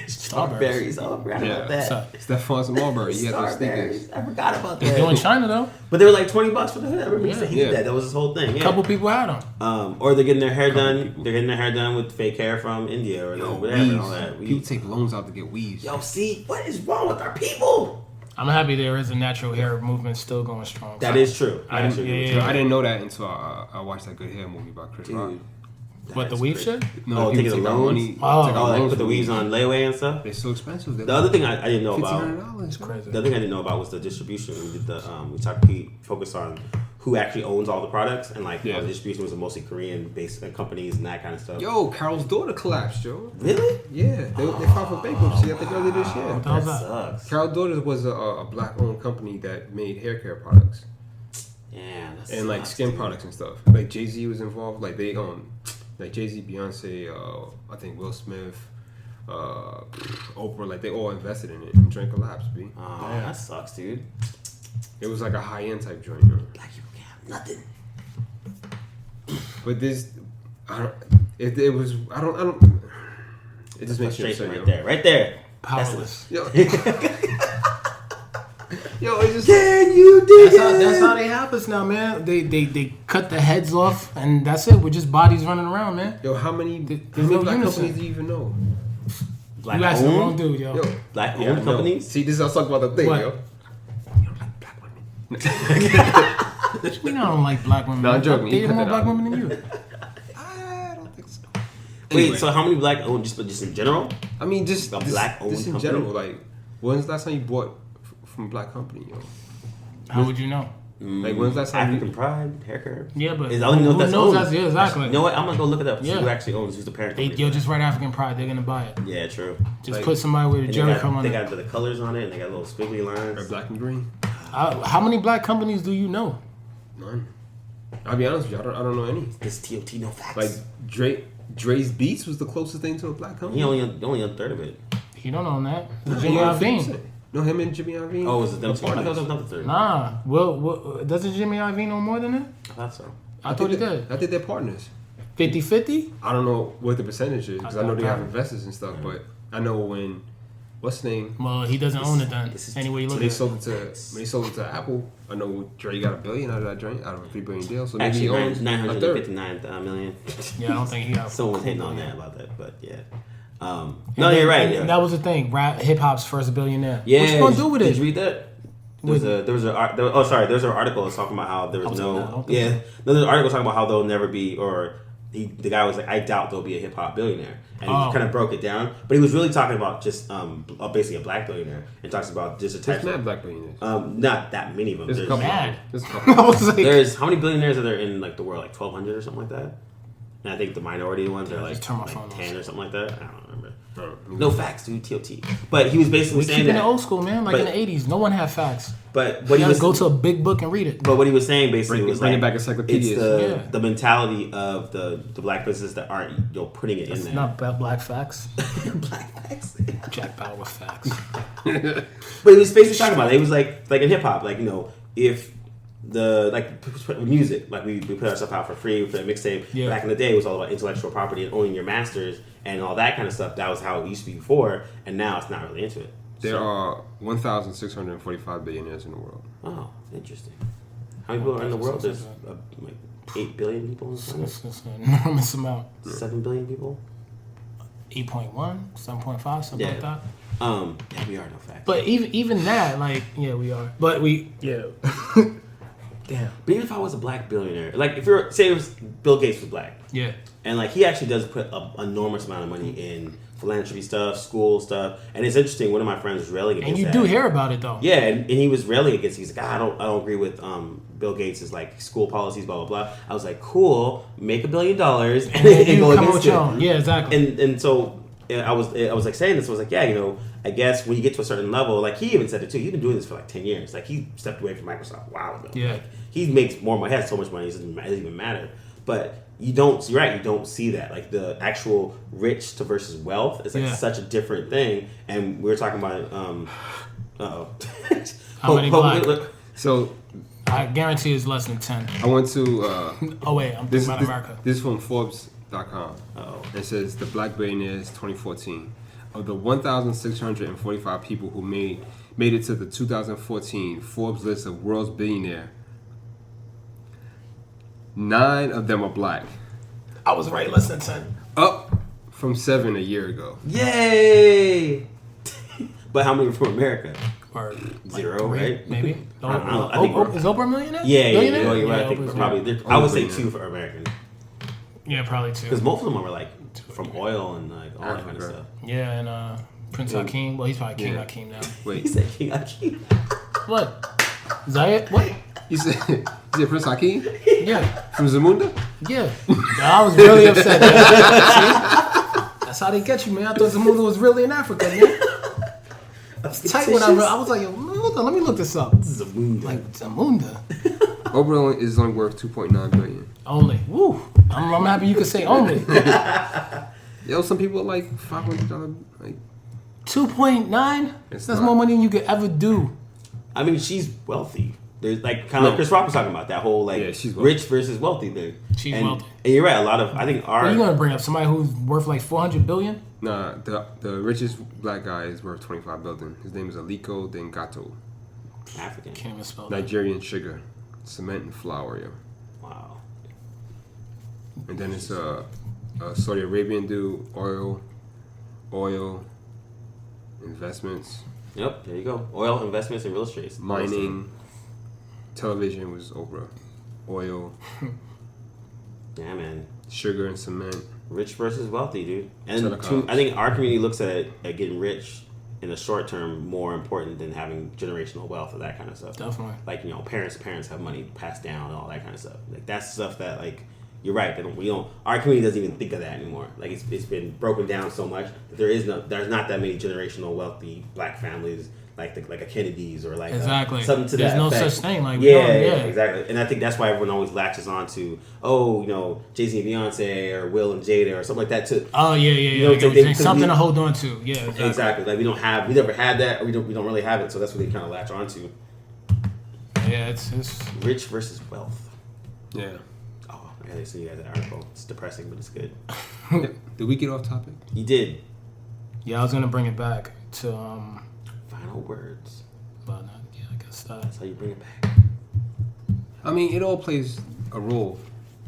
Strawberries. Oh, I forgot about that. Stephon Marbury. He had those sneakers. I forgot about They're doing that. China though. But they were like $20 for the hood. I remember he said he Yeah. did that. That was his whole thing. Yeah. A couple people had them. Or they're getting their hair done. people. They're getting their hair done with fake hair from India or whatever and all that. People take loans out to get weaves. Yo, see, what is wrong with our people? I'm happy there is a natural hair movement still going strong. That is true. I That's didn't, true. yeah. I didn't know that until I watched that Good Hair movie by Chris Rock. Dude, What, the that's weave crazy. shit? No, Oh, people taking take the out loans? money. Oh. take out Oh, like loans put the for weaves on layaway and stuff. They're so expensive. The other thing I didn't know about, $1,500. It's crazy. the other thing I didn't know about was the distribution. We did we focused on who actually owns all the products, and the distribution was mostly Korean-based companies and that kind of stuff. Yo, Carol's daughter collapsed, yo. Really? Yeah, they filed for bankruptcy I think earlier this year. What the That hell's that? sucks. Carol's daughter was a black-owned company that made hair care products Yeah, that and like sucks, skin dude. products and stuff. Like Jay-Z was involved. Like they like Jay-Z, Beyonce, I think Will Smith, Oprah. Like they all invested in it. And Trent collapsed. B. Oh, that sucks, dude. It was like a high-end type joint. You know? Black people can't have nothing. But this, I don't. It was. I don't. It just makes you Frustration upset, right there. Powerless. yo. Yo, it's just. Can you dig That's how they have us now, man. They cut the heads off, and that's it. We're just bodies running around, man. Yo, how many There's black no unison. companies do you even know? Black You asked the wrong owned? dude, yo. Yo, Black yeah, owned no. companies? See, this is us talking about the thing, What? yo. We don't like black women. No, I'm joking. You They cut more that black out. women than you. I don't think so. Wait, Anyway. so how many black owned, just in general? I mean, just A this, black-owned this in company? general. Like, when's the last time you bought from a black company, yo? How would you know? Like, when's the last time African you? Pride, hair care. Yeah, but I don't even know if who that's knows owned. that's- yeah, exactly. You know what? I'm gonna go look it up. See Yeah. who actually owns, who's the parent company. You'll just write African Pride. They're gonna buy it. Yeah, true. Just Like- put somebody with a And Jerry come on they it. got the colors on it, and they got little squiggly Or lines. black and green? How many black companies do you know? None. I'll be honest with you. I don't know any. This TOT no facts. Like Dre's Beats was the closest thing to a black company. he only on third of it. You don't own that. Nah, Jimmy he owned Iovine. 50%. No, him and Jimmy Iovine. Oh, was it them were two? I thought it was partners. another third. Nah. Well, doesn't Jimmy Iovine own more than that? I thought so. I thought he they- did. I think they're partners. 50-50? I don't know what the percentage is because I know they have Okay. investors and stuff, but I know when what's the name? Well, he doesn't own it then. this is- Anyway, you When look they at it. sold it to Apple, I know Dre got $1 billion out of that joint, out of a $3 billion deal. So maybe Actually, he owns a third. 959 million. Yeah, I don't think he got. Someone was hitting on that about that, but yeah. And No, then- you're right. and Yeah. That was the thing. Rap, hip hop's first billionaire. Yeah, What you gonna do with Did it? you read that? There was an article that's talking about how there was I don't no. think Yeah, there's an article talking about how there'll never be, or the guy was like, I doubt there'll be a hip hop billionaire, and Oh. he kind of broke it down. But he was really talking about just basically a black billionaire, and talks about just a type. There's mad black billionaires. Not that many of them. There's a There's, couple. Mad. There's a couple. I was like, there's how many billionaires are there in like the world? Like 1,200 or something like that. And I think the minority ones are like, just turn my phone off. 10 or something like that. I don't remember. Oh, No facts, dude. TOT. But he was basically we saying keep in that. the old school, man. Like But- in the 80s, no one had facts. But You what he gotta was go to a big book and read it. But what he was saying basically was Bring it like, back encyclopedias. It's the Yeah. the mentality of the black businesses that aren't putting it in It's there. not black facts. Black facts. Jack Bauer with facts. But he was basically talking about it. It was like in hip hop, like if the music, like we put our stuff out for free, we put a mixtape. Yeah. Back in the day, it was all about intellectual property and owning your masters and all that kind of stuff. That was how it used to be before, and now it's not really into it. There are 1,645 billionaires in the world. Oh, interesting. How many people are in the world? There's like 8 billion people. It's an enormous amount. 7 billion people. 8.1, 7.5, something like that. Yeah, we are no facts. But even that, like, yeah, we are. But we, yeah. Damn. But even if I was a black billionaire, like if you're say it was Bill Gates was black, Yeah. and like he actually does put an enormous amount of money in philanthropy stuff, school stuff, and it's interesting. One of my friends was railing against And you that. do hear about it though. Yeah, and he was railing against. He's like, I don't agree with Bill Gates' like school policies, blah blah blah. I was like, cool, make $1 billion and you go come up against with it. your own. Yeah, exactly. And so I was like saying this. I was like, yeah, you know, I guess when you get to a certain level, like he even said it too. He's been doing this for like 10 years. Like he stepped away from Microsoft a while ago. Yeah. Like, he makes more money. He has so much money. It doesn't even matter. But you don't. You're right. You don't see that. Like the actual rich to versus wealth is like such a different thing. And we were talking about. How many black? So I guarantee it's less than 10. I went to. Oh wait, I'm thinking about America. This is from Forbes.com. Oh. It says the Black Billionaires 2014. Of the 1,645 people who made it to the 2014 Forbes list of world's billionaire, 9 of them are black. I was right, less than 10. Up from 7 a year ago. Yay! But how many are from America? Or Zero, like 3, right? Maybe. I don't know. I think Is Oprah a millionaire? Yeah, Billionaire? you're right. I think Oprah's probably. I would say 2 for American. Yeah, probably 2. Because most of them are like from oil and like all that kind of stuff. Yeah, and Prince Hakeem. Well, he's probably King Hakeem now. He Wait, said King Hakeem. What? Zayed? What? you said Prince Hakeem Yeah. from Zamunda? Yeah. I was really upset. See? That's how they get you, man. I thought Zamunda was really in Africa, man. It's tight when I was like, yo, hold on, let me look this up. Zamunda. Like, Zamunda. Oprah is only worth 2.9 billion. Only. Woo. I'm happy you could say only. Yo, some people are like $500, like 2.9? It's That's not. more money than you could ever do. I mean, she's wealthy. There's like kind of like Chris Rock was talking about that whole like Yeah, she's wealthy. rich versus wealthy thing. She's and, wealthy. And you're right. A lot of I think What are you gonna bring up? Somebody who's worth like 400 billion? Nah, the richest black guy is worth 25 billion. His name is Aliko Dengato. African. Can't even spell that. Nigerian sugar, cement and flour, yo. Wow. And then it's a Saudi Arabian dude, oil, investments, Yep. There you go. Oil investments and real estate. mining, television was Oprah, oil, Yeah, man. sugar and cement. Rich versus wealthy, dude. And Telecoms. I think our community looks at getting rich in the short term more important than having generational wealth or that kind of stuff. Definitely. Like, you know, parents have money passed down and all that kind of stuff. Like that's stuff that like you're right. Our community doesn't even think of that anymore. Like it's been broken down so much that there's not that many generational wealthy black families like a Kennedy's or like Exactly. something to There's that no effect. such thing. Like, Yeah, yeah. exactly. And I think that's why everyone always latches on to, oh, you know, Jay-Z and Beyonce or Will and Jada or something like that too. Oh yeah. You know, I get what you're saying. Something we- to hold on to. Yeah. Exactly. Like we never had that, or we don't really have it. So that's what they kind of latch on to. Yeah, it's Rich versus wealth. Yeah. Oh, I gotta see you guys that article. It's depressing, but it's good. Did we get off topic? You did. yeah. I was gonna bring it back to Final words. but yeah, I guess that. That's how you bring it back. I mean, it all plays a role,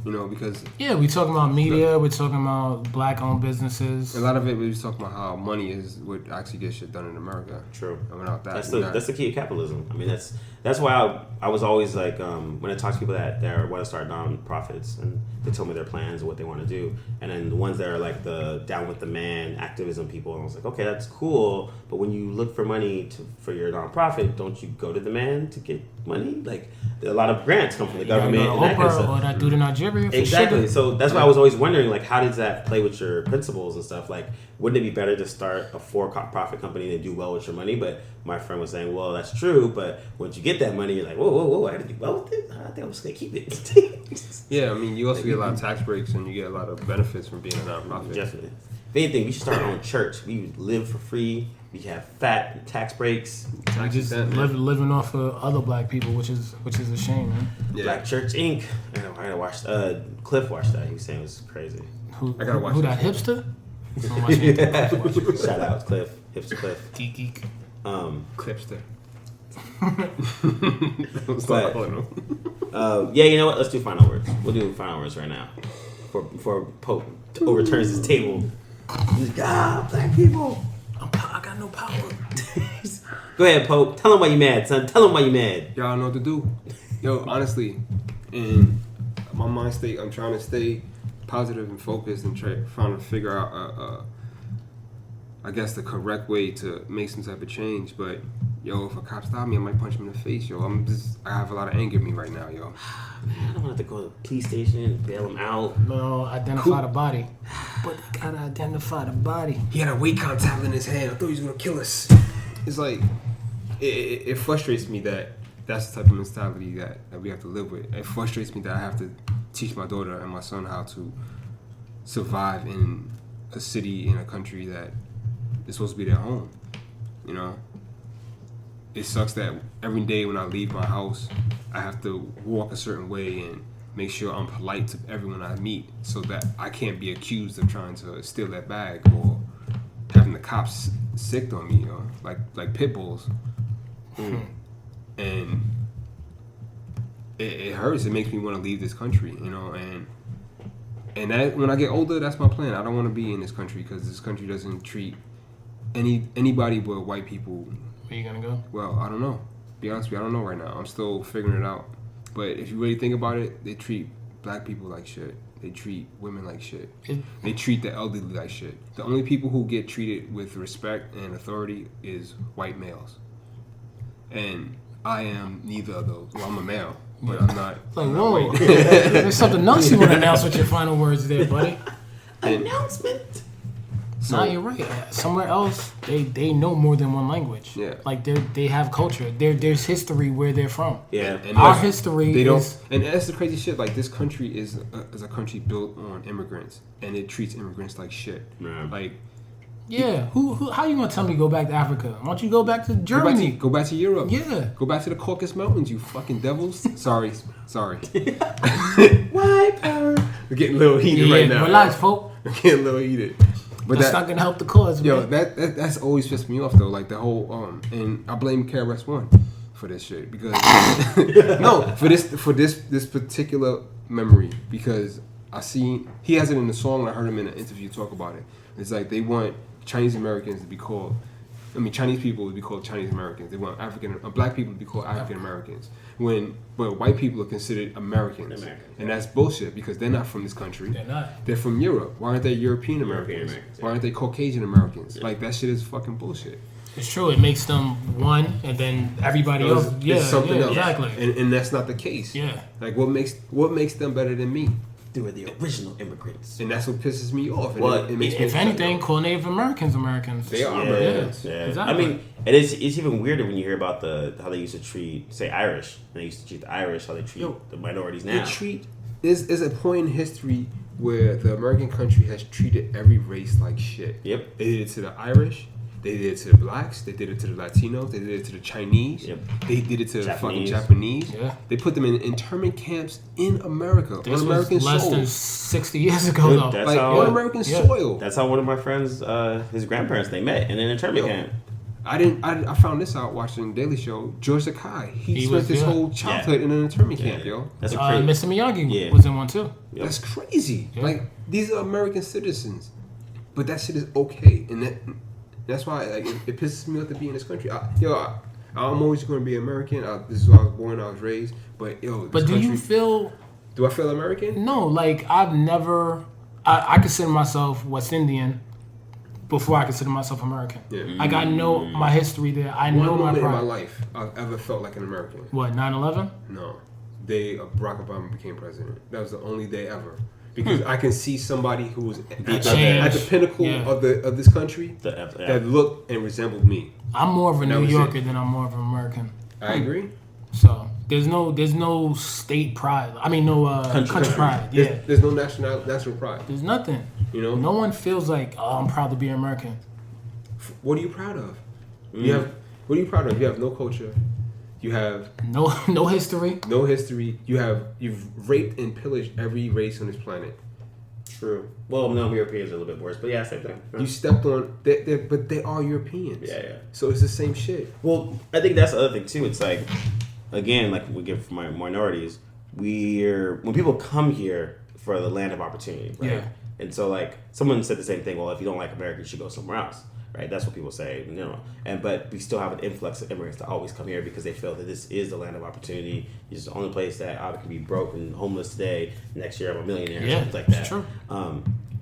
you know, because Yeah, we talking about media. We're talking about black-owned businesses. a lot of it we was talking about how money is what actually gets shit done in America. True. And without that, That's the key of capitalism. I mean, that's why I was always like when I talk to people that want to start non-profits and they tell me their plans and what they want to do, and then the ones that are like the down with the man activism people, and I was like, okay, that's cool, but when you look for money for your non-profit, don't you go to the man to get money? Like a lot of grants come from the government Go and to that kind of Oprah stuff. or that dude in Nigeria. For Exactly. sugar. So that's why I was always wondering, like, how does that play with your principles and stuff? Like, wouldn't it be better to start a for-profit company and do well with your money? But my friend was saying, well, that's true, but once you get that money, you're like, whoa, I got to do well with it? I think I'm just going to keep it. Yeah, I mean, you also get a lot of tax breaks and you get a lot of benefits from being a nonprofit. Definitely. If anything, we should start our own church. We would live for free. We have fat tax breaks. We just living off of other black people, which is a shame, man. Yeah. Black Church Inc. I gotta watch. Cliff watched that. He was saying it was crazy. I gotta watch who that. that hipster? I'm watching it. Shout out Cliff. Hipster Cliff. Geek. Clipster. But, yeah, you know what? Let's do final words. We'll do final words right now. Before Pope overturns his table. He's like, black people. I got no power. Go ahead, Pope. Tell him why you mad, son. Tell him why you mad. Y'all know what to do. Yo, honestly, in my mind state, I'm trying to stay positive and focused and trying to figure out, I guess, the correct way to make some type of change. But yo, if a cop stop me, I might punch him in the face. Yo, I have a lot of anger in me right now, yo. Man, I don't want to go to the police station and bail him out. No, identify the body. But they gotta identify the body. He had a weight tablet in his hand. I thought he was gonna kill us. It's like it frustrates me that that's the type of mentality that we have to live with. It frustrates me that I have to teach my daughter and my son how to survive in a city, in a country that is supposed to be their home. You know? It sucks that every day when I leave my house, I have to walk a certain way and make sure I'm polite to everyone I meet so that I can't be accused of trying to steal that bag or having the cops sicked on me, you know, like pit bulls. And it hurts. It makes me want to leave this country, you know, and that when I get older, that's my plan. I don't want to be in this country because this country doesn't treat anybody but white people. Where you gonna go? Well, I don't know. Be honest with you, I don't know right now. I'm still figuring it out. But if you really think about it, they treat black people like shit. They treat women like shit. They treat the elderly like shit. The only people who get treated with respect and authority is white males. And I am neither of those. Well, I'm a male, but I'm not. Like, whoa. There's something else you want to announce with your final words there, buddy. Announcement. No, you're right. Somewhere else, they know more than one language. Yeah. Like they have culture. There's history where they're from. Yeah. And Our history they don't, is... and that's the crazy shit. Like, this country is a country built on immigrants, and it treats immigrants like shit. Yeah. Like, Yeah. Who? How you gonna tell me go back to Africa? Why don't you go back to Germany? go back to Europe. Yeah. Go back to the Caucasus Mountains, you fucking devils. Sorry. White power. We're getting a little heated right now. Relax, folk. We're getting a little heated. But That's not gonna help the cause, yo, man. that's always pissed me off though. Like the whole and I blame KRS-One for this shit because no, for this particular memory because he has it in the song and I heard him in an interview talk about it. It's like they want Chinese Americans to be called. Chinese people to be called Chinese Americans. They want black people to be called African Americans. But white people are considered Americans. And that's bullshit because they're not from this country. They're not. They're from Europe. Why aren't they European Americans? Why aren't they Caucasian Americans? Yeah. Like, that shit is fucking bullshit. It's true. It makes them one, and then everybody else. It's something else. Exactly. And that's not the case. Yeah. Like, what makes them better than me? They were the original immigrants. And that's what pisses me off. Well, it makes me if anything, call Native Americans Americans. They are Americans. Yeah. Exactly. I mean, it's even weirder when you hear about how they used to treat, say, Irish. They used to treat the Irish how they treat the minorities now. There's a point in history where the American country has treated every race like shit. Yep. They did it to the Irish. They did it to the blacks. They did it to the Latinos. They did it to the Chinese. Yep. They did it to the fucking Japanese. Japanese. Yeah. They put them in internment camps in America. This on American was less soil. than 60 years ago, though. That's like, how- on American soil. That's how one of my friends, his grandparents, they met in an internment camp. I found this out watching Daily Show. George Takei, he spent his whole childhood in an internment camp, yo. That's crazy. Mr. Miyagi was in one too. Yep. That's crazy. Yeah. Like, these are American citizens, but that shit is okay, and that's why like it pisses me off to be in this country. I'm always going to be American. This is where I was born. I was raised, but yo. But do you feel? Do I feel American? No, like I've never. I consider myself West Indian before I consider myself American. Yeah. Like I know my history there. I One know my moment in pride. my life I've ever felt like an American. What, 9/11? No, day Barack Obama became president. That was the only day ever. Because I can see somebody who was at the pinnacle of this country that looked and resembled me. I'm more of a New Yorker than I'm more of an American. I agree. So there's no state pride. I mean, no country pride. Yeah. There's no national pride. There's nothing. You know, no one feels like, oh, I'm proud to be American. What are you proud of? What are you proud of? You have no culture. You have no history. No history. You've raped and pillaged every race on this planet. True. Well, no, Europeans are a little bit worse, but yeah, same thing. You stepped on, but they are Europeans. Yeah. So it's the same shit. Well, I think that's the other thing too. It's like, again, like we give for minorities, when people come here for the land of opportunity, right? Yeah. And so, like, someone said the same thing. Well, if you don't like America, you should go somewhere else. right? That's what people say, but we still have an influx of immigrants that always come here because they feel that this is the land of opportunity. It's the only place that I could be broke and homeless today. Next year I'm a millionaire. Yeah, something like that. it's true.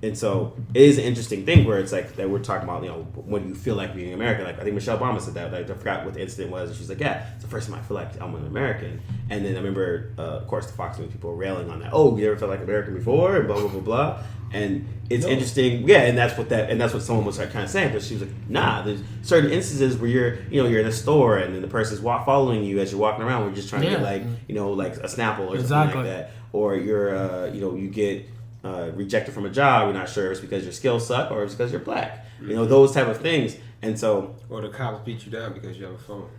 And so it is an interesting thing where it's like that we're talking about, when you feel like being American. Like I think Michelle Obama said that. Like I forgot what the incident was. And she's like, yeah, it's the first time I feel like I'm an American. And then I remember, of course, the Fox News people were railing on that. Oh, you ever felt like American before? And blah blah blah blah. And it's interesting, yeah. And that's what someone was kind of saying. But she was like, nah. There's certain instances where you're in a store and then the person's following you as you're walking around. We're just trying to get like a Snapple or something like that. Or you're you get rejected from a job. You're not sure if it's because your skills suck or it's because you're black. Those type of things. And so, or the cops beat you down because you have a phone.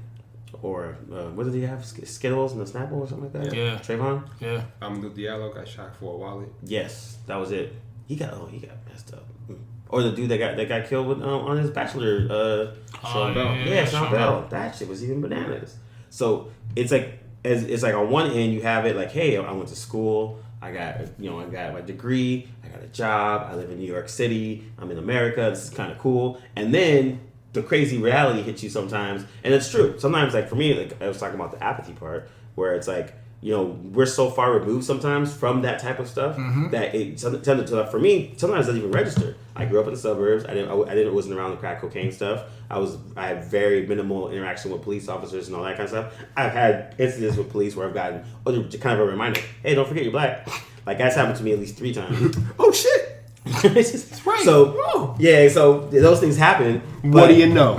Or what did he have? Skittles and a Snapple or something like that. Yeah, Trayvon. Yeah. Amadou Diallo got shot for a wallet. Yes, that was it. He got messed up. Or the dude that got killed with on his Bachelor. Sean Bell. Yeah, Sean Bell. That shit was even bananas. So it's like on one end you have it like, hey, I went to school. I got my degree. I got a job. I live in New York City. I'm in America. This is kind of cool. And then the crazy reality hits you sometimes, and it's true. Sometimes, like for me, like I was talking about the apathy part, where it's like we're so far removed sometimes from that type of stuff that it tended to, for me, sometimes it doesn't even register. I grew up in the suburbs. I wasn't around the crack cocaine stuff. I had very minimal interaction with police officers and all that kind of stuff. I've had incidents with police where I've gotten kind of a reminder, hey, don't forget you're black. Like that's happened to me at least 3 times. Oh shit. That's right. So yeah, so those things happen. What do you know?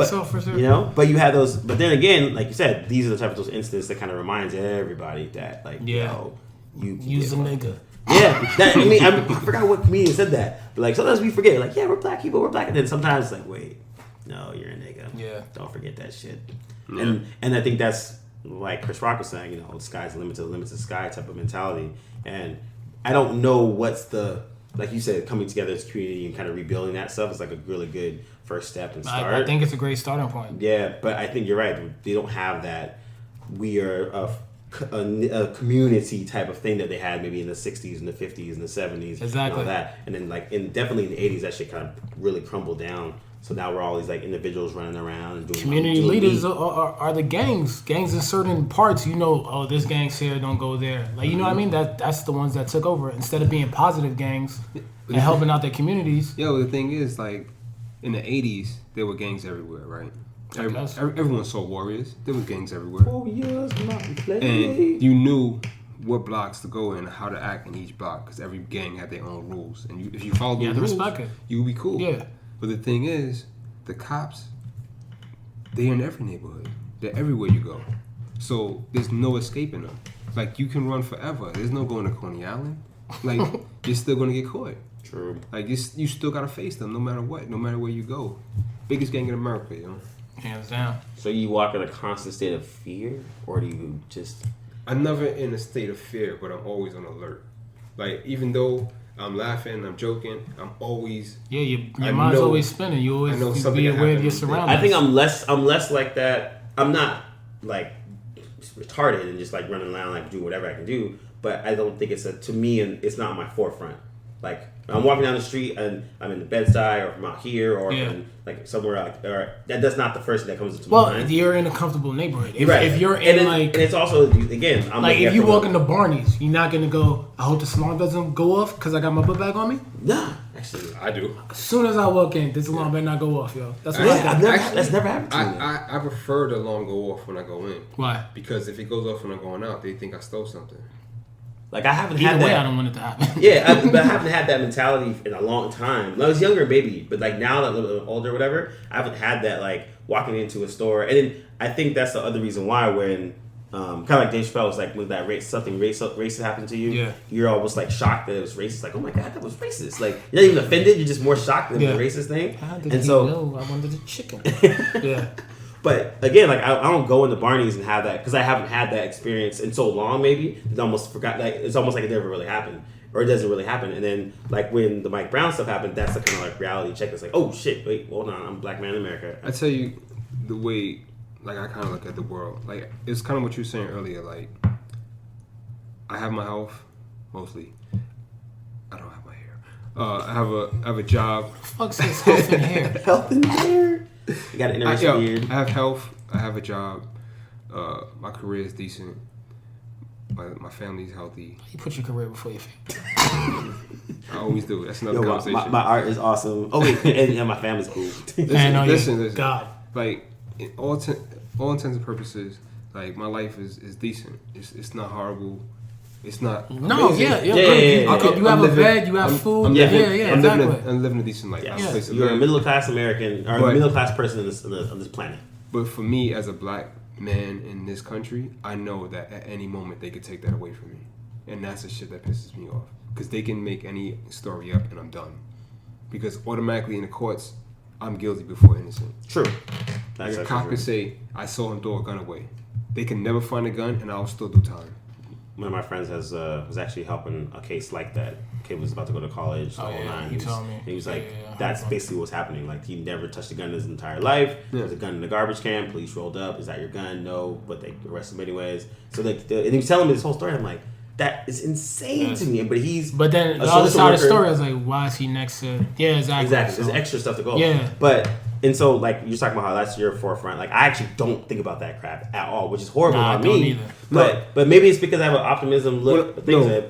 So for sure. But you have those. But then again, like you said, these are the type of those incidents that kind of reminds everybody that, like, you use a nigga. Yeah, I forgot what comedian said that. But like sometimes we forget, like, yeah, we're black people, we're black, and then sometimes it's like, wait, no, you're a nigga. Yeah, don't forget that shit. Yeah. And I think that's like Chris Rock was saying, the sky's the limit to the limits of the sky type of mentality. And I don't know what's the, like you said, coming together as a community and kind of rebuilding that stuff is like a really good first step and start. I think it's a great starting point. Yeah, but I think you're right. They don't have that. We are a community type of thing that they had maybe in the 60s and the 50s and the 70s. Exactly. And all that. And then definitely in the 80s, that shit kind of really crumbled down. So now we're all these like individuals running around and doing community leaders are the gangs. Gangs in certain parts, this gang's here, don't go there. Like, you know what I mean? That's the ones that took over instead of being positive gangs and helping out their communities. Yo, the thing is, like, in the 80s, there were gangs everywhere, right? Everyone saw Warriors. There were gangs everywhere. Oh, yes, and you knew what blocks to go in and how to act in each block because every gang had their own rules. And if you followed the rules, you would be cool. Yeah. But the thing is, the cops, they're in every neighborhood. They're everywhere you go. So there's no escaping them. Like, you can run forever. There's no going to Coney Island. Like, you're still going to get caught. True. Like, you still got to face them no matter what, no matter where you go. Biggest gang in America, Hands down. So you walk in a constant state of fear? Or do you just... I'm never in a state of fear, but I'm always on alert. Like, even though I'm laughing, I'm joking, I'm always... Yeah, your mind's always spinning. You always be aware of your surroundings. I think I'm less like that. I'm not, like, retarded and just, like, running around, like, do whatever I can do. But I don't think to me, it's not my forefront. Like, I'm walking down the street and I'm in the Bed-Stuy or I'm out here or I'm like somewhere that's not the first thing that comes into my mind. Well, you're in a comfortable neighborhood. If you're in and it's also, again, I'm like if you walk into Barney's, you're not gonna go, I hope the alarm doesn't go off because I got my book bag on me. Nah, actually, I do. As soon as I walk in, this alarm better not go off, yo. That's what that's never happened to me. I prefer the alarm go off when I go in. Why? Because if it goes off when I'm going out, they think I stole something. Like, I haven't had that. Either way, I don't want it to happen. But I haven't had that mentality in a long time. When I was younger, maybe. But, like, now that I'm a little older or whatever, I haven't had that, like, walking into a store. And then I think that's the other reason why when, kind of like Dave Chappelle was like, when that racist happened to you, you're almost, like, shocked that it was racist. Like, oh, my God, that was racist. Like, you're not even offended. You're just more shocked than the racist thing. How did he know I wanted the chicken? Yeah. But again, like I don't go into Barney's and have that because I haven't had that experience in so long. Maybe I almost forgot. Like it's almost like it never really happened, or it doesn't really happen. And then like when the Mike Brown stuff happened, that's the kind of like reality check. It's like, oh shit, wait, hold on, I'm a black man in America. I tell you the way, like I kind of look at the world. Like it's kind of what you were saying earlier. Like I have my health mostly. I don't have my hair. I have a job. Fuck says health and hair. Health and hair. You got an interesting beard. I have health. I have a job. My career is decent. My family's healthy. You put your career before your family. I always do. That's another conversation. My art is awesome. Oh wait, and my family's cool. Listen. God. Like in all intents and purposes, like my life is decent. It's not horrible. It's not. No, amazing. Yeah. You have a bed. You have food. I'm exactly. I'm living a decent life. Yes. You're a middle class American or a middle class person on this planet. But for me, as a black man in this country, I know that at any moment they could take that away from me, and that's the shit that pisses me off. Because they can make any story up, and I'm done. Because automatically in the courts, I'm guilty before innocent. True. Like a cop could say, I saw him throw a gun away. They can never find a gun, and I'll still do time. One of my friends was actually helping a case like that. Kid was about to go to college. He told me. He was like, that's basically what's happening. Like, he never touched a gun in his entire life. There's a gun in the garbage can. Police rolled up. Is that your gun? No, but they arrested him anyways. So and he was telling me this whole story. I'm like, that is insane to me. But then the other side of the story, I was like, why is he next to? Yeah, exactly. So, there's extra stuff to go. Yeah, and so like you're talking about how that's your forefront. Like I actually don't think about that crap at all, which is horrible about me. But maybe it's because I have an optimism look.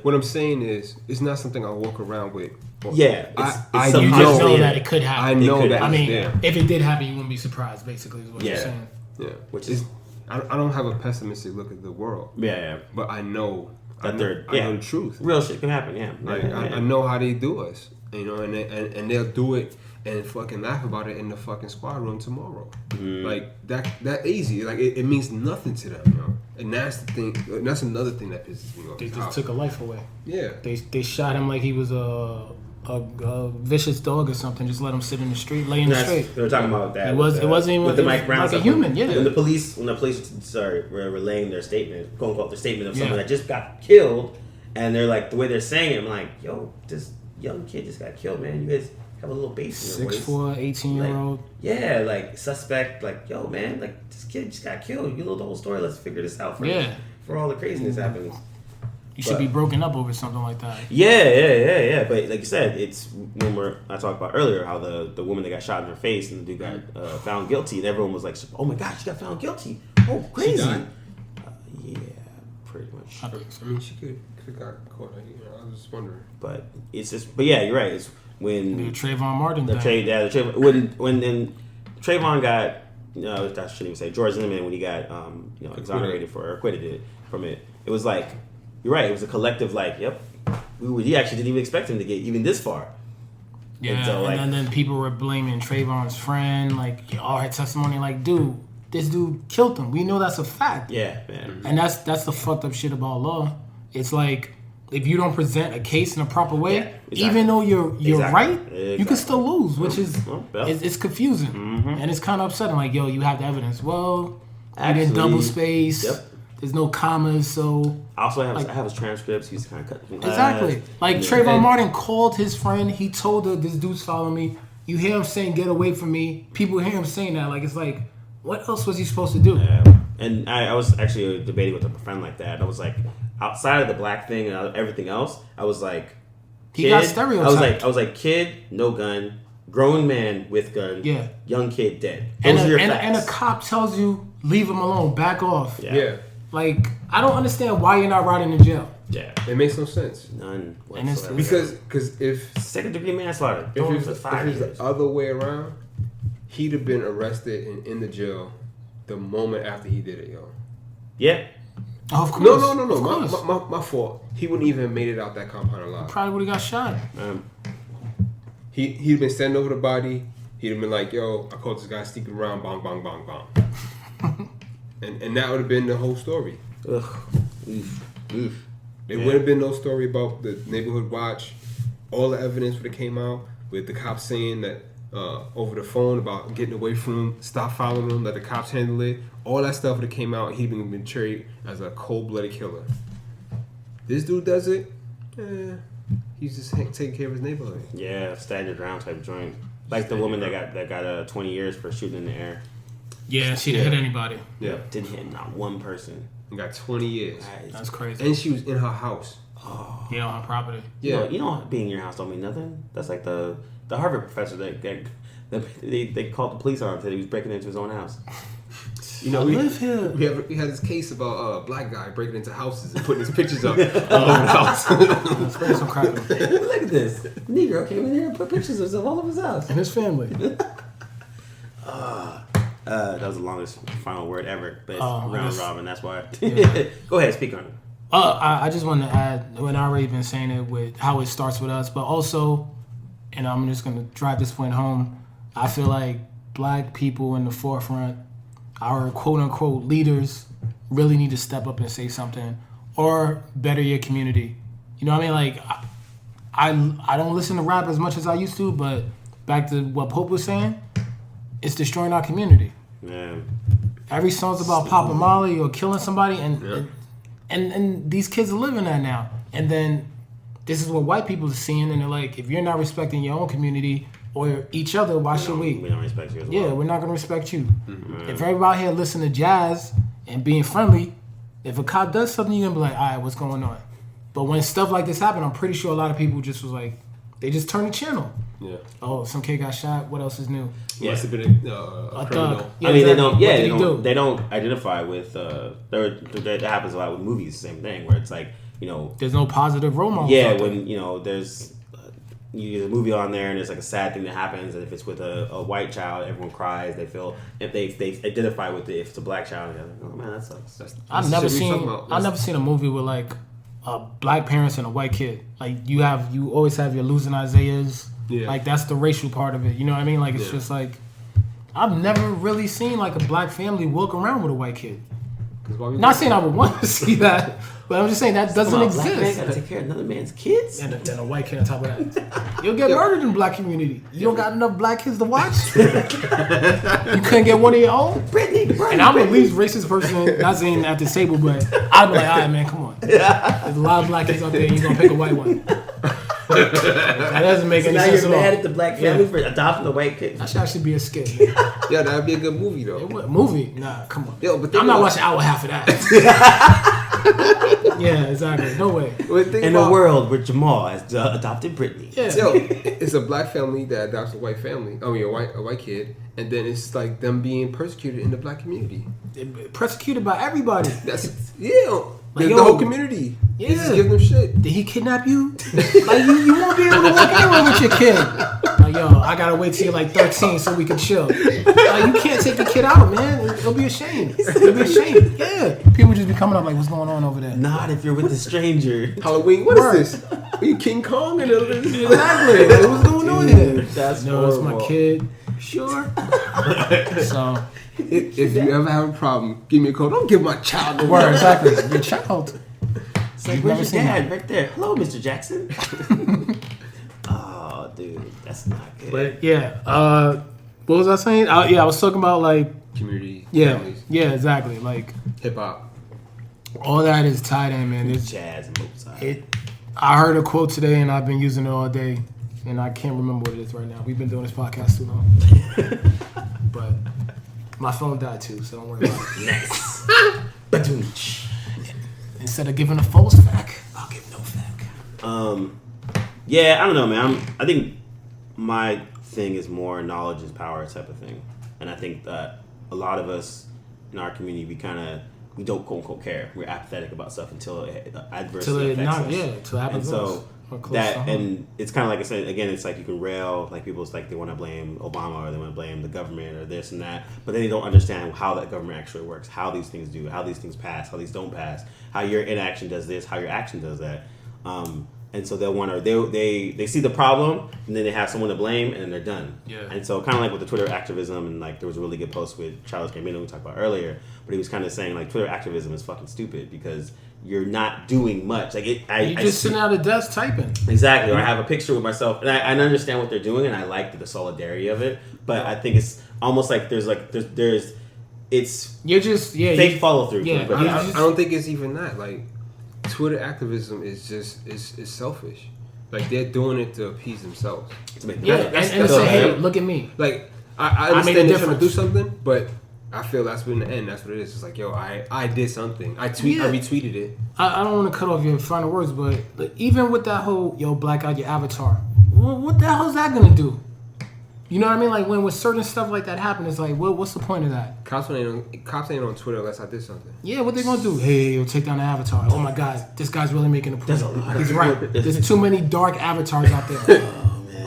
What I'm saying is, it's not something I walk around with. Yeah, I you just know that it could happen. I know that. I mean, if it did happen, you wouldn't be surprised. Basically, is what you're saying. Yeah, which is, I don't have a pessimistic look at the world. Yeah. But I know that I know the truth. Real shit can happen. Yeah. Like I know how they do us. You know, and they'll do it and fucking laugh about it in the fucking squad room tomorrow. Mm-hmm. Like that easy. Like it means nothing to them, you know. And that's the thing. That's another thing that pisses me off. They just took a life away. Yeah. They shot him like he was a vicious dog or something. Just let him sit in the street, lay in the street. They were talking about that. It wasn't even with the Mike Brown like a human. Yeah. When the police were relaying their statement, quote unquote, their statement of someone that just got killed, and they're like the way they're saying it, I'm like, yo, this young kid just got killed, man. You guys have a little bass in your voice. 6'4", 18-year-old. Like, yeah, like suspect, like, yo, man, like this kid just got killed. You know the whole story. Let's figure this out for all the craziness happening. You should be broken up over something like that. Yeah. But like you said, it's when I talked about earlier how the woman that got shot in her face and the dude got found guilty, and everyone was like, "Oh my God, she got found guilty! Oh, crazy!" Yeah, pretty much. I mean, she could have got caught. I was just wondering. But yeah, you're right. It's when the Trayvon Martin when Trayvon got I shouldn't even say George Zimmerman when he got exonerated or acquitted from it. It was like. You're right. It was a collective, like, yep. We actually didn't even expect him to get even this far. Yeah, and then people were blaming Trayvon's friend, like, all her testimony, like, dude, this dude killed him. We know that's a fact. Yeah, man. And that's the fucked up shit about law. It's like, if you don't present a case in a proper way, even though you're right, you can still lose, which is it's confusing. Mm-hmm. And it's kind of upsetting. Like, yo, you have the evidence. Well, you didn't double space. Yep. There's no commas, so... Also, I have his transcripts. He used to kind of cut them. Exactly. Like, Trayvon Martin called his friend. He told her, this dude's following me. You hear him saying, get away from me. People hear him saying that. Like, it's like, what else was he supposed to do? Yeah. And I was actually debating with a friend like that. I was like, outside of the black thing and everything else, I was like... He got stereotyped. I was like, kid, no gun. Grown man with gun. Yeah. Young kid dead. Those are your facts. And a cop tells you, leave him alone. Back off. Yeah. Like, I don't understand why you're not riding in jail. Yeah. It makes no sense. None whatsoever. Because if... Second-degree manslaughter. If it was the other way around, he'd have been arrested and in the jail the moment after he did it, yo. Yeah. Oh, of course. No. My fault. He wouldn't even have made it out that compound alive. He probably would have got shot. He'd have been standing over the body. He'd have been like, yo, I caught this guy sneaking around. Bong, bong, bong, bong. And that would have been the whole story. Ugh. There would have been no story about the neighborhood watch. All the evidence would have came out with the cops saying that over the phone about getting away from him, stop following him, let the cops handle it. All that stuff would have came out. He'd been portrayed as a cold-blooded killer. This dude does it. He's just taking care of his neighborhood. Yeah, stand your ground type joint. Like the woman that got 20 years for shooting in the air. Yeah, she didn't hit anybody. Yeah, didn't hit not one person. And got 20 years. That's crazy. And she was in her house. Oh. You know, on property. Yeah. You know, being in your house don't mean nothing. That's like the Harvard professor that they called the police on him that he was breaking into his own house. You know, we had this case about a black guy breaking into houses and putting his pictures up all over the house. Let's bring some crack. Look at this. Negro came in here and put pictures of himself all over his house. And his family. That was the longest final word ever, but it's round robin. That's why. Yeah. Go ahead, speak on it. I just wanted to add, when I already been saying it with how it starts with us, but also, and I'm just gonna drive this point home. I feel like black people in the forefront, our quote unquote leaders, really need to step up and say something, or better your community. You know what I mean? Like, I don't listen to rap as much as I used to, but back to what Pope was saying, it's destroying our community. Yeah. Every song's about popping Molly or killing somebody, and these kids are living that now. And then this is what white people are seeing, and they're like, if you're not respecting your own community or each other, why should we? We don't respect you as well. Yeah, we're not gonna respect you. Mm-hmm. If everybody here listen to jazz and being friendly, if a cop does something, you're gonna be like, all right, what's going on? But when stuff like this happened, I'm pretty sure a lot of people just was like, they just turned the channel. Yeah. Oh, some kid got shot. What else is new? Yeah. Must have been a criminal. thug. Yeah, I mean, exactly. they don't identify with. That happens a lot with movies. Same thing, where it's like, you know, there's no positive role models. Yeah, when you know there's you get a movie on there and there's like a sad thing that happens, and if it's with a white child, everyone cries. They feel if they identify with it. If it's a black child, they're like, oh man, that sucks. I've never seen a movie with like black parents and a white kid. Like you always have your losing Isaiahs. Yeah. Like that's the racial part of it. You know what I mean? Like it's just like I've never really seen like a black family walk around with a white kid. Not saying I would want to see that, but I'm just saying that doesn't exist. Black man gotta take care of another man's kids, and then a white kid on top of that. You'll get murdered in the black community. You don't got enough black kids to watch. You couldn't get one of your own. Brittany, and I'm the least racist person. Not saying at the table, but I'd be like, all right, man, come on. There's a lot of black kids out there. And you're gonna pick a white one. That doesn't make any sense at all. Now you're mad at the black family for adopting the white kid. That should actually be a skit. Yeah, that'd be a good movie though. Movie? Nah, come on. Yo, but I'm not watching hour half of that. Yeah, exactly. No way. In a world where Jamal has adopted Brittany. Yeah. Yo, it's a black family that adopts a white family. I mean, a white kid, and then it's like them being persecuted in the black community. Persecuted by everybody. Like, the whole community. Yeah. They just give them shit. Did he kidnap you? Like you won't be able to walk anywhere with your kid. Like, yo, I gotta wait till you're like 13 so we can chill. Like, you can't take the kid out, man. It'll be a shame. It'll be a shame. Yeah. People just be coming up like, what's going on over there? Not if you're with a stranger. Halloween, what is this? Are you King Kong? Exactly. Like, what's going on here? That's it's my kid. Sure. So if you ever have a problem, give me a call. Don't give my child the word. Exactly. Your child. It's like, where's your dad? Right there. Hello, Mr. Jackson. Oh, dude, that's not good. But yeah, what was I saying? I was talking about like community. Yeah, families. Yeah, exactly. Like hip hop. All that is tied in, man. It's jazz and Mozart. I heard a quote today, and I've been using it all day, and I can't remember what it is right now. We've been doing this podcast too long. But my phone died too, so don't worry about it. Nice. Instead of giving a false fact, I'll give no fact. Yeah, I don't know, man. I think my thing is more knowledge is power type of thing, and I think that a lot of us in our community we don't quote unquote care. We're apathetic about stuff until it adversely affects us. Yeah, until it happens. And so and it's kind of like I said again. It's like you can rail like people's like they want to blame Obama or they want to blame the government or this and that, but then they don't understand how that government actually works, how these things do, how these things pass, how these don't pass, how your inaction does this, how your action does that. And so they'll want to they see the problem and then they have someone to blame and then they're done. Yeah. And so kind of like with the Twitter activism and like there was a really good post with Charles Gambino we talked about earlier, but he was kind of saying like Twitter activism is fucking stupid because you're not doing much. Like you're just sitting at a desk typing. Exactly. Or I have a picture with myself and I understand what they're doing and I like the solidarity of it, but I think it's almost like there's it's you're just fake follow through. Yeah. I don't think it's even that like. Twitter activism is just is selfish. Like they're doing it to appease themselves. Yeah, and say, hey, look at me. Like I understand they're trying to do something, but I feel that's what in the end, that's what it is. It's like, yo, I did something. I retweeted it. I don't want to cut off your final words, but even with that whole, black out your avatar, what the hell is that going to do? You know what I mean? Like, when with certain stuff like that happen, it's like, what's the point of that? Cops ain't on Twitter unless I did something. Yeah, what they going to do? Hey, take down the avatar. Oh, my God, this guy's really making a point. There's a lot. He's right. There's too many dark avatars out there.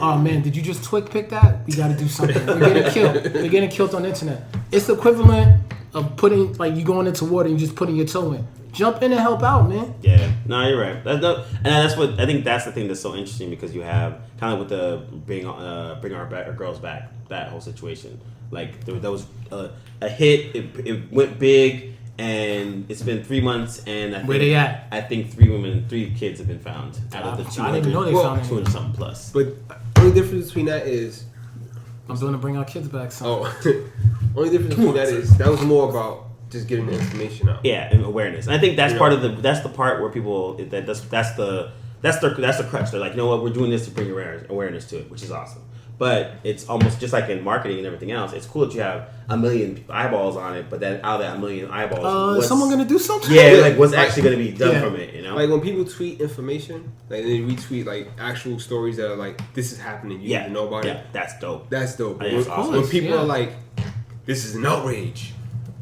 Oh, man, did you just twig pick that? We got to do something. We're getting killed. We're getting killed on the internet. It's the equivalent of putting, like, you going into water and just putting your toe in. Jump in and help out, man. Yeah, no, you're right. And that's what I think. That's the thing that's so interesting because you have kind of with the bring our girls back, that whole situation. Like there was a hit. It went big, and it's been 3 months. And I think, where they at? I think 3 kids have been found out of the 200. I didn't even know they found 200 something plus. But the only difference between that is I'm going to bring our kids back. Only difference between that is that was more about just getting the information out. Yeah, and awareness. And I think that's part of that's the part where people that's the crutch. They're like, you know what, we're doing this to bring awareness to it, which is awesome. But it's almost just like in marketing and everything else. It's cool that you have 1 million eyeballs on it, but then out of that 1 million eyeballs, is someone gonna do something? Yeah, like what's actually gonna be done from it? You know, like when people tweet information, like they retweet like actual stories that are like, this is happening, you need to know about it. That's dope. That's dope. That's awesome. When people are like, this is an outrage.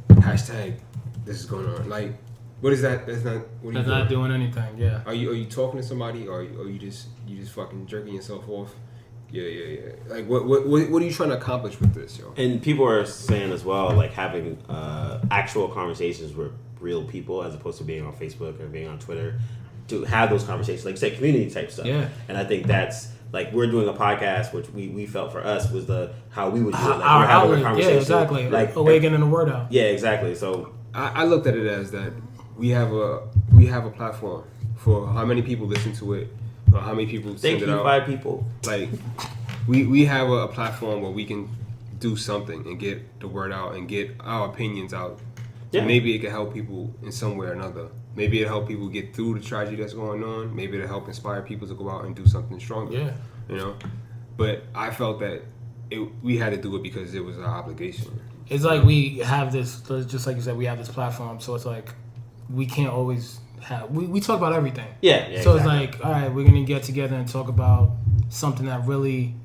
Hashtag, this is going on. Like, what is that? That's not. What are you not doing anything. Yeah. Are you talking to somebody, or you just fucking jerking yourself off? Yeah. Like, what are you trying to accomplish with this, yo? And people are saying as well, like having actual conversations with real people as opposed to being on Facebook or being on Twitter, to have those conversations, like say community type stuff. Yeah. And I think that's. Like we're doing a podcast, which we felt for us was how we would do it. Like our we're having outlet, a conversation. yeah, exactly. Like awakening the word out. Yeah, exactly. So I looked at it as that we have a platform for how many people listen to it, or how many people send it out. 5 people. Like we have a platform where we can do something and get the word out and get our opinions out. So maybe it can help people in some way or another. Maybe it'll help people get through the tragedy that's going on. Maybe it'll help inspire people to go out and do something stronger. Yeah. You know? But I felt that we had to do it because it was our obligation. It's like we have this, just like you said, we have this platform. So it's like we can't always have, we talk about everything. Yeah. So it's like, all right, we're going to get together and talk about something that really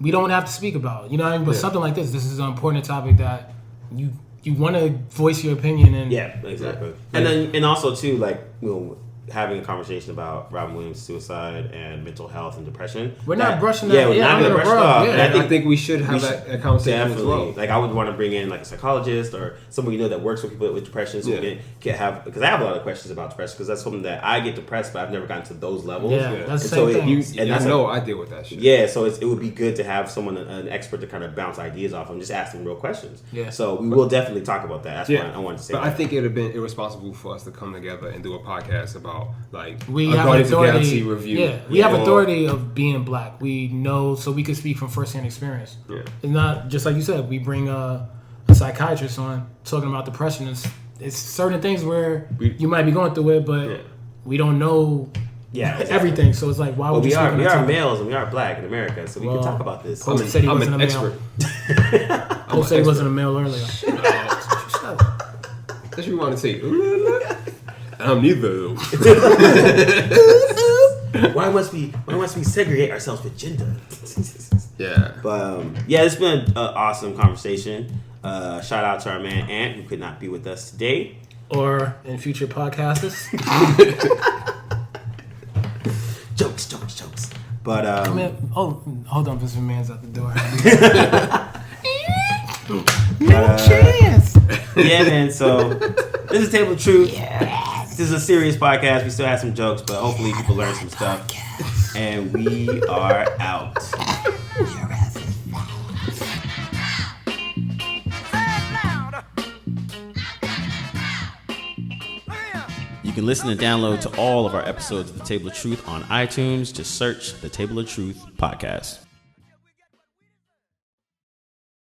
we don't have to speak about. You know what I mean? But something like this is an important topic that you want to voice your opinion and exactly. And also too, like, you know, having a conversation about Robin Williams' suicide and mental health and depression. We're not brushing that. Yeah, we're not going to brush it off. And I think we should have that conversation as well. Like, I would want to bring in like a psychologist or someone you know that works with people with depression, so we can have, because I have a lot of questions about depression, because that's something that I get depressed, but I've never gotten to those levels. Yeah, that's the same thing. I know I deal with that shit. Yeah, so it would be good to have someone, an expert, to kind of bounce ideas off and just ask them real questions. Yeah. So we will definitely talk about that. That's why I wanted to say that. But I think it would have been irresponsible for us to come together and do a podcast about, like, we have authority. Review. Yeah, we have authority of being black. We know, so we can speak from firsthand experience. Yeah. It's not just like you said. We bring a psychiatrist on talking about depression. It's certain things where you might be going through it, but we don't know. Yeah, exactly. Everything. So it's like, why would we are males and we are black in America, so we can talk about this. Pope said he wasn't an a expert. Pope said he wasn't a male earlier. That's what you want to say. I'm neither. Why must we segregate ourselves with gender? Yeah. But it's been an awesome conversation. Shout out to our man Ant, who could not be with us today, or in future podcasts. Jokes. But hold on, Mr. Man's at the door. No chance. Yeah, man. So this is Table of Truth. Yes. This is a serious podcast. We still have some jokes, but hopefully people learn some stuff. And we are out. You can listen and download to all of our episodes of The Table of Truth on iTunes. Just search The Table of Truth Podcast.